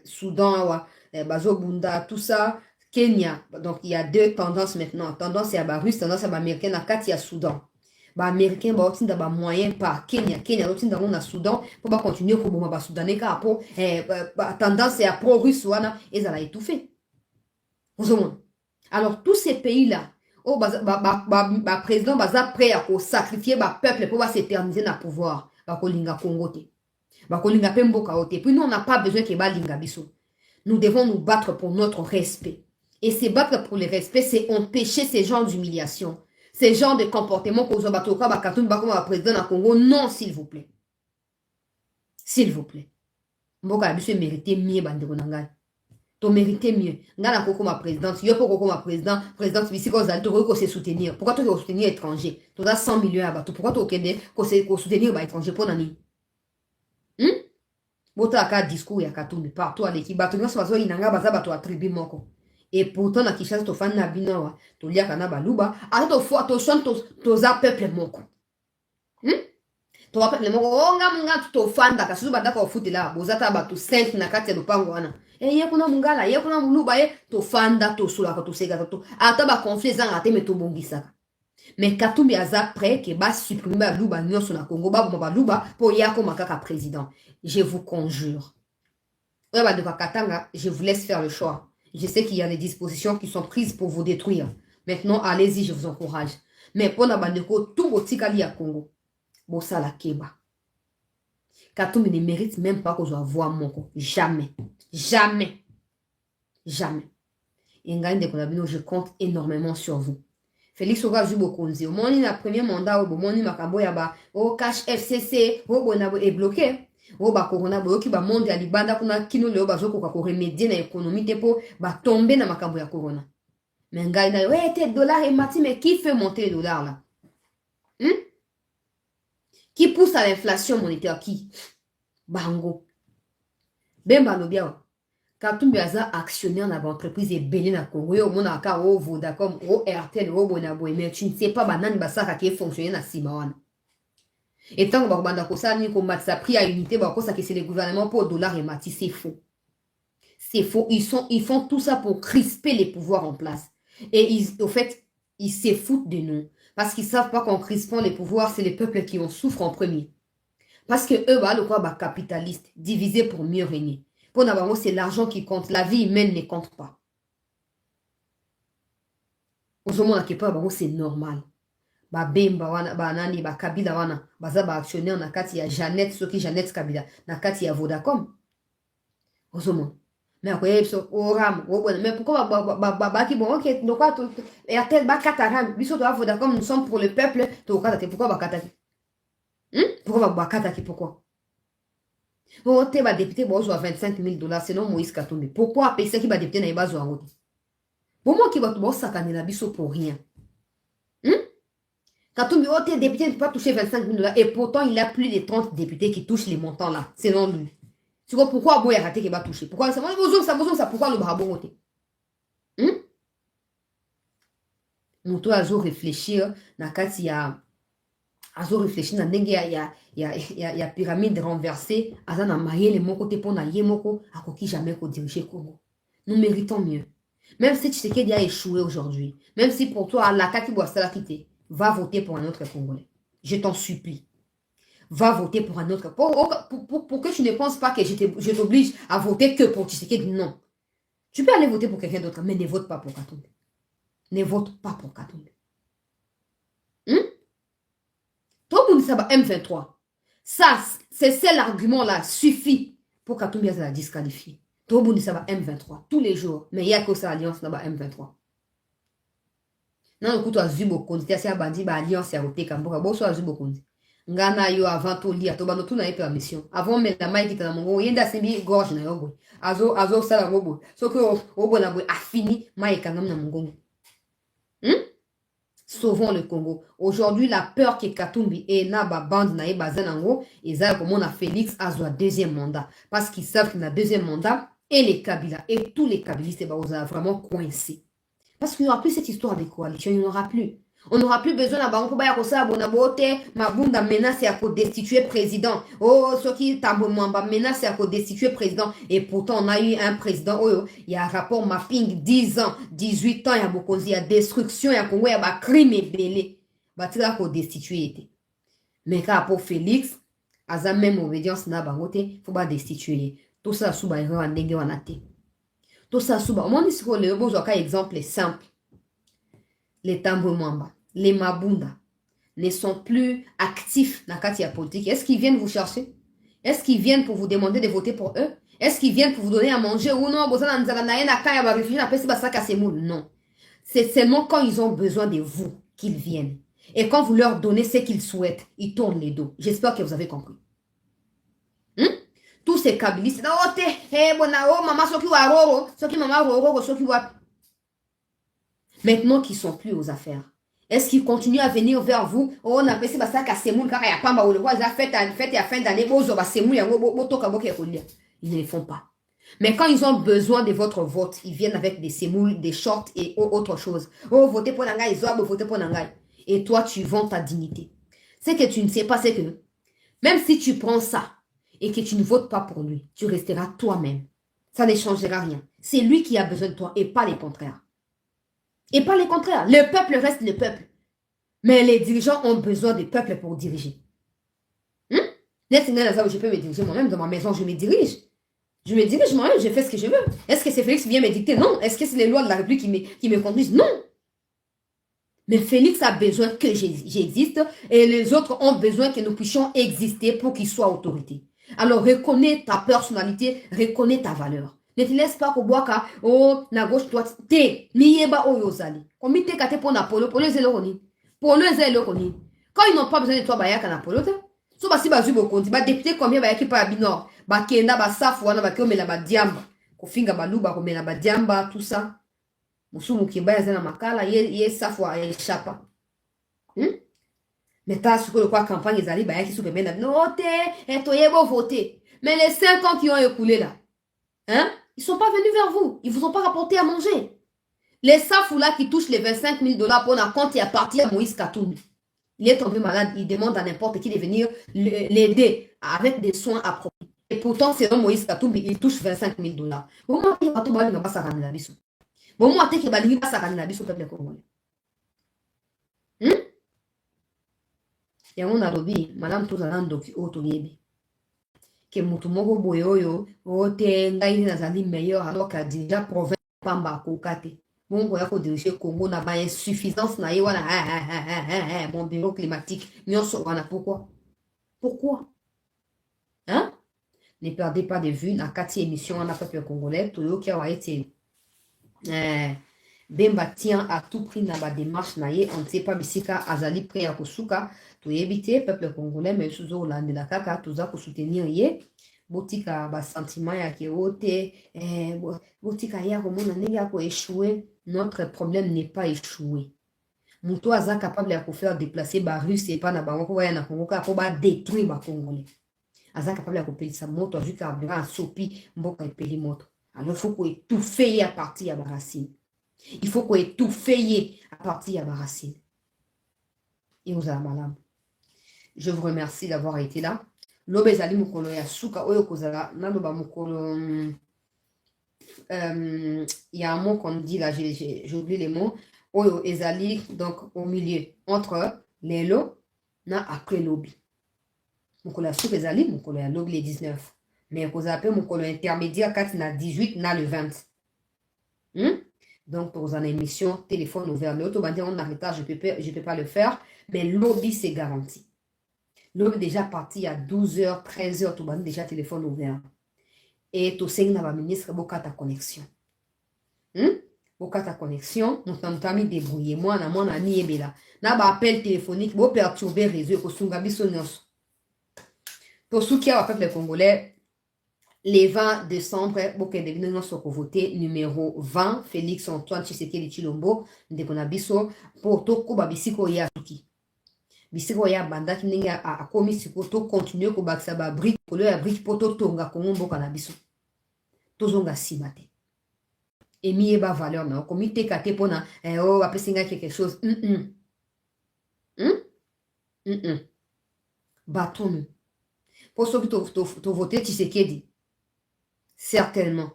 Soudan, Bunda, tout ça. Kenya, donc il y a deux tendances maintenant. Tendance à la russe, tendance à l'américaine, il y a Soudan. Les Américains ont des moyens par Kenya ont dans Soudan pour pas continuer comme les Soudanais car pour tendance à pro-russe et ça l'a étouffé. Alors tous ces pays-là, président est prêt à sacrifier le peuple pour s'éterniser dans le pouvoir. Puis nous on n'a pas besoin que nous devons nous battre pour notre respect. Et se battre pour le respect, c'est empêcher ces gens d'humiliation. Ces genres de comportements qu'on a comme président du Congo, non, s'il vous plaît. S'il vous plaît. Mboka biso mérité mieux bandeko nangai. Tu méritais mieux. Ngana koko ma présidente, yo koko ma présidente, ici qu'on a tout se soutenir. Pourquoi tu veux soutenir étranger? Tu as 100 millions à battre. Pourquoi tu veux soutenir les étrangers pour nani? Bota aka discours ya katumbi partout à l'équipe. Bato nyonso bazo inanga baza bato a tribu moko. Et pourtant na Kinshasa to fan na bino wa to liaka na baluba. Ata to fo to son to za peuple moko. To wa peuple moko. O nga munga to fanda ka suzu badaka ofuti la bozata bato 5 na kati ya lupango wana. E ye kuna mungala, ye kuna muluba ye to fanda to sulaka to sega to. Ata ba conflit zanga te meto bongisaka. Mais Katumbi aza prêt que ba supprimer baluba nyonso na Congo ba baluba pour yako makaka président. Je vous conjure. Je vous laisse faire le choix. Je sais qu'il y a des dispositions qui sont prises pour vous détruire. Maintenant, allez-y, je vous encourage. Mais pour Nabandeko, tout votre tikali à Congo. Bossa la keba. Katumbi ne mérite même pas qu'on soit voir mon. Jamais. Jamais. Jamais. Et je compte énormément sur vous. Félix Oga Zubo Konzi. Au moment où la premier mandat, au moment où Makambo Yaba, au cash FCC, au Bonabo est bloqué. O ba corona bo ki ba monde ya libanda kuna kino leo bazoko kwa remédier na économie te po ba tomber na makambo ya corona. Mais ngai na ouais te dollar et mati mais qui fait monter le dollar là? Qui pousse à l'inflation monétaire qui? Bango. Bemba no bia. Katumbi aza actionnaire na entreprise et belé na Congo yo mona ka o Vodacom o Airtel o Bonabo mais tu ne sais pas banane basaka qui fonctionner na Simawana. Et tant que Barbanda Kosani, comme Matsa pris à unité, c'est le gouvernement pour dollar et mati, c'est faux. C'est faux. Ils font tout ça pour crisper les pouvoirs en place. Et au fait, ils se foutent de nous. Parce qu'ils ne savent pas qu'en crispant les pouvoirs, c'est les peuples qui en souffrent en premier. Parce que eux, le quoi, capitalistes, divisés pour mieux régner. Pour Navarro, c'est l'argent qui compte. La vie humaine ne compte pas. Aujourd'hui, c'est normal. Ba bemba wana ba nani ba kabila wana baza ba actionnaire na kati ya Jeannette soki Jeannette Kabila na kati ya Vodacom ozomo mais akoye so oram obona mais pourquoi ba ki bon OK donc quoi Airtel ba kataram biso to Vodacom nous sommes pour le peuple to kata pourquoi ba kata pourquoi ba kata ki pourquoi o te ba député bo zo $25,000 sinon Moïse Katumbi pourquoi pesa ki ba député na ibazo ango pour moi qui va to sakanela biso pour rien. Katumbi, tes députés ne peuvent pas toucher $25,000 et pourtant il y a plus de 30 députés qui touchent les montants là, selon lui. Tu vois pourquoi Aboy a raté qu'il va toucher? Pourquoi ça? Pourquoi le brabo monte? Monto azo réfléchir, nakati ya azo réfléchir na ndenge ya pyramide renversée, aza na mayele moko te pona ye moko, akoki jamais ko diriger Congo. Nous méritons mieux. Même si Tshisekedi a échoué aujourd'hui, même si pour toi la kaki boa sala quitté. Va voter pour un autre Congolais. Je t'en supplie. Va voter pour un autre. Pour que tu ne penses pas que je t'oblige à voter que pour Tshisekedi. Non. Tu peux aller voter pour quelqu'un d'autre, mais ne vote pas pour Katumbi. Ne vote pas pour Katumbi. Tout le monde sait M23. Ça, c'est seul argument-là suffit pour Katumbi à la disqualifier. Tout le monde sait M23. Tous les jours. Mais il n'y a que ça alliance là-bas M23. Non, écoute, Azubo Konzi, c'est un bandit, alliance à voter Kamboka, bon, soit Azubo Konzi. Ngana yo avant tout lia, to banotu na permission. Avant mais la maille qui t'a mon yenda sembi gorge na yobo. Azo sala robo. So que obo na boy a fini maille kangam na mongongo. Sauvons le Congo. Aujourd'hui, la peur que Katumbi et Naba bande na bazanango, ils ont comme on a Félix Azo à deuxième mandat. Parce qu'ils savent qu'il a deuxième mandat et les Kabila et tous les Kabilistes, ils ont vraiment coincé. Parce qu'il n'y aura plus cette histoire de coalition, il n'y en aura plus. On n'aura plus besoin de banque baya kosa bonabote mabunda menace à destituer président. Oh, ce qui tambo mwamba menace à destituer président. Et pourtant, on a eu un président. Oh, il y a un rapport mapping 10 ans, 18 ans, il y a beaucoup de destruction, il y a Congo, il y a crime et belé. Batira ko destituer. Mais quand pour Félix, à la même obédience na bangote, faut pas destituer. Tout ça sous ba erreur ndenge wanate. Tout ça sous ba. On dit que le beau exemple simple. Les Tambo Mwamba, les Mabunda ne sont plus actifs dans la carte politique. Est-ce qu'ils viennent vous chercher? Est-ce qu'ils viennent pour vous demander de voter pour eux? Est-ce qu'ils viennent pour vous donner à manger ou non? Non. C'est seulement quand ils ont besoin de vous qu'ils viennent. Et quand vous leur donnez ce qu'ils souhaitent, ils tournent les dos. J'espère que vous avez compris. tous ces kabylistes, oh te, eh bona, oh maman, ceux qui wa roro, ceux qui maman roro, ceux qui wa. Maintenant qu'ils sont plus aux affaires, est-ce qu'ils continuent à venir vers vous? Oh, on a passé ça qu'à Semoun, car il y a pas mal de fois, fête à fin d'année, ils ne le font pas. Mais quand ils ont besoin de votre vote, ils viennent avec des semoules, des shorts et autre chose. Oh, votez pour Nangai, votez pour Nangai. Et toi, tu vends ta dignité. Ce que tu ne sais pas, c'est que même si tu prends ça et que tu ne votes pas pour lui, tu resteras toi-même. Ça ne changera rien. C'est lui qui a besoin de toi et pas les contraires. Et pas les contraires. Le peuple reste le peuple. Mais les dirigeants ont besoin du peuple pour diriger. Je peux me diriger moi-même dans ma maison, je me dirige. Je me dirige moi-même, je fais ce que je veux. Est-ce que c'est Félix qui vient me dicter? Non. Est-ce que c'est les lois de la République qui me conduisent? Non. Mais Félix a besoin que j'existe et les autres ont besoin que nous puissions exister pour qu'il soit autorité. Alors reconnais ta personnalité, reconnais ta valeur. Ne te laisse pas koboaka, oh, na gauche, droite, te, miyeba o yozali. Comme te kate pour Napolo, pour le zélo roni. Pour le zélo roni. Quand ils n'ont pas besoin de toi, bah yaka Napolo, so basi bazu bokonti, ba député combien ba yaki pa binor, ba kenda ba safu wana ba kiomela ba diamba, kofinga ba luba komela ba diamba, tout ça. Musumu kibaya zana makala, ye safu a échappa. Mais t'as ce que le quoi campagne ezali ba yaki soupe mena, non te, et toyebo voter. Mais les 5 ans qui ont écoulé là, hein? Ils sont pas venus vers vous. Ils vous ont pas rapporté à manger. Les safou là qui touchent les 25 000 $ pour un compte et à partir à Moïse Katoumi. Il est tombé malade, il demande à n'importe qui de venir l'aider avec des soins appropriés. Et pourtant, c'est un Moïse Katoumi, il touche 25 000 $. Bon, moi, il va tout balayer dans sa canne la biso. Bon, moi, il va balayer dans sa canne la biso, peuple congolais. Et on a dit, madame, tout ça, donc, auto yébi. Que mutumoko boyoyo, ote, ngai nazali meilleur, alors qu'à déjà province pamba kokate. Bon, il faut diriger le Congo, n'a pas insuffisance, n'a pas mon bureau climatique. Mais on se pourquoi? Pourquoi? Hein? Ne perdez pas de vue, la 4e émission en peuple congolais, tout le qui a été Bemba tient à tout prix dans la démarche, on ne sait pas si Azali prêt à Kosuka, tout éviter, peuple congolais, mais sous Hollande la kaka, tout ça pour soutenir yé. Botika ba sentiment ya keote botika ya komona ndenge ko échouer. Notre problème n'est pas échoué. Muto aza capable de faire déplacer ba russe et pas na bango ko ya na Congo ka ba détruire ba congolais. Aza capable de pelisa moto juste carburant sopi mboka epeli moto. Alors il faut ko étouffer à partir ya ba racine. Il faut ko étouffer à partir ya ba racine. Et vous avez madame. Je vous remercie d'avoir été là. Lobe ezali mukolo ya suka oyo kozala naloba mukolo il y a un mot qu'on dit là, j'oublie les mots. Oyo ezali donc au milieu entre lelo na après lobi. Mukolo ya suka ezali mukolo ya lobi le 19. Mais kozala pe mukolo intermédiaire kati na 18 na le 20. Donc pour une émission téléphone ouvert le auto bandi on arrête, je peux pas le faire, mais lobi c'est garanti. L'homme est déjà parti à 12h, 13h, tout le monde déjà téléphone ouvert. Et tout ça, il y a un ministre qui a ta connexion. Boka ta connexion, nous t'avons mis débrouiller. Moi, mon ami est là. N'a pas appel téléphonique, pour perturber les réseaux, pour sunga bisonyos. Pour ceux qui ont appelé les Congolais, les 20 décembre, boka devine nous sur voter numéro 20, Félix Antoine Tshisekedi Tshilombo, Ndekonabiso, pour tout Kubabisiko Yasuki. Bisiko ya banda kinenge a komi sikoto continuer ko baksa ba brique polo ya brique poto tonga ko mboka na biso tozonga simate emi ba valeur na komi te kate pona oh apesinga quelque chose battons-nous pour ceux qui to voter Tshisekedi certainement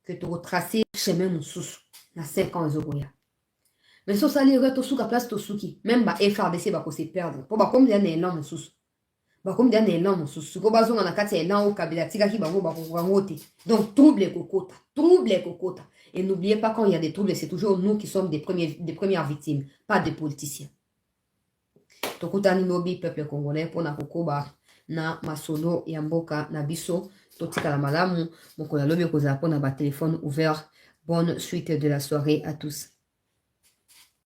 que tu retracer chemin mususu na 5 ans ezokoya. Mais si ça allait tosuka place tosuki, même ba FRDC ba ko se perdre. Pour ba comme dia na elan mususu. Ba comme dia na elan mususu. Ko bazonga na kati elan o kabila tika ki bango ba ko ngote. Donc trouble les kokota. Et n'oubliez pas quand il y a des troubles, c'est toujours nous qui sommes des premières victimes, pas des politiciens. Tokutani lobi peuple congolais pour na kokoba na masono ya mboka na biso totika la malamu moko ya lobi ko za pona ba téléphone ouvert. Bonne suite de la soirée à tous.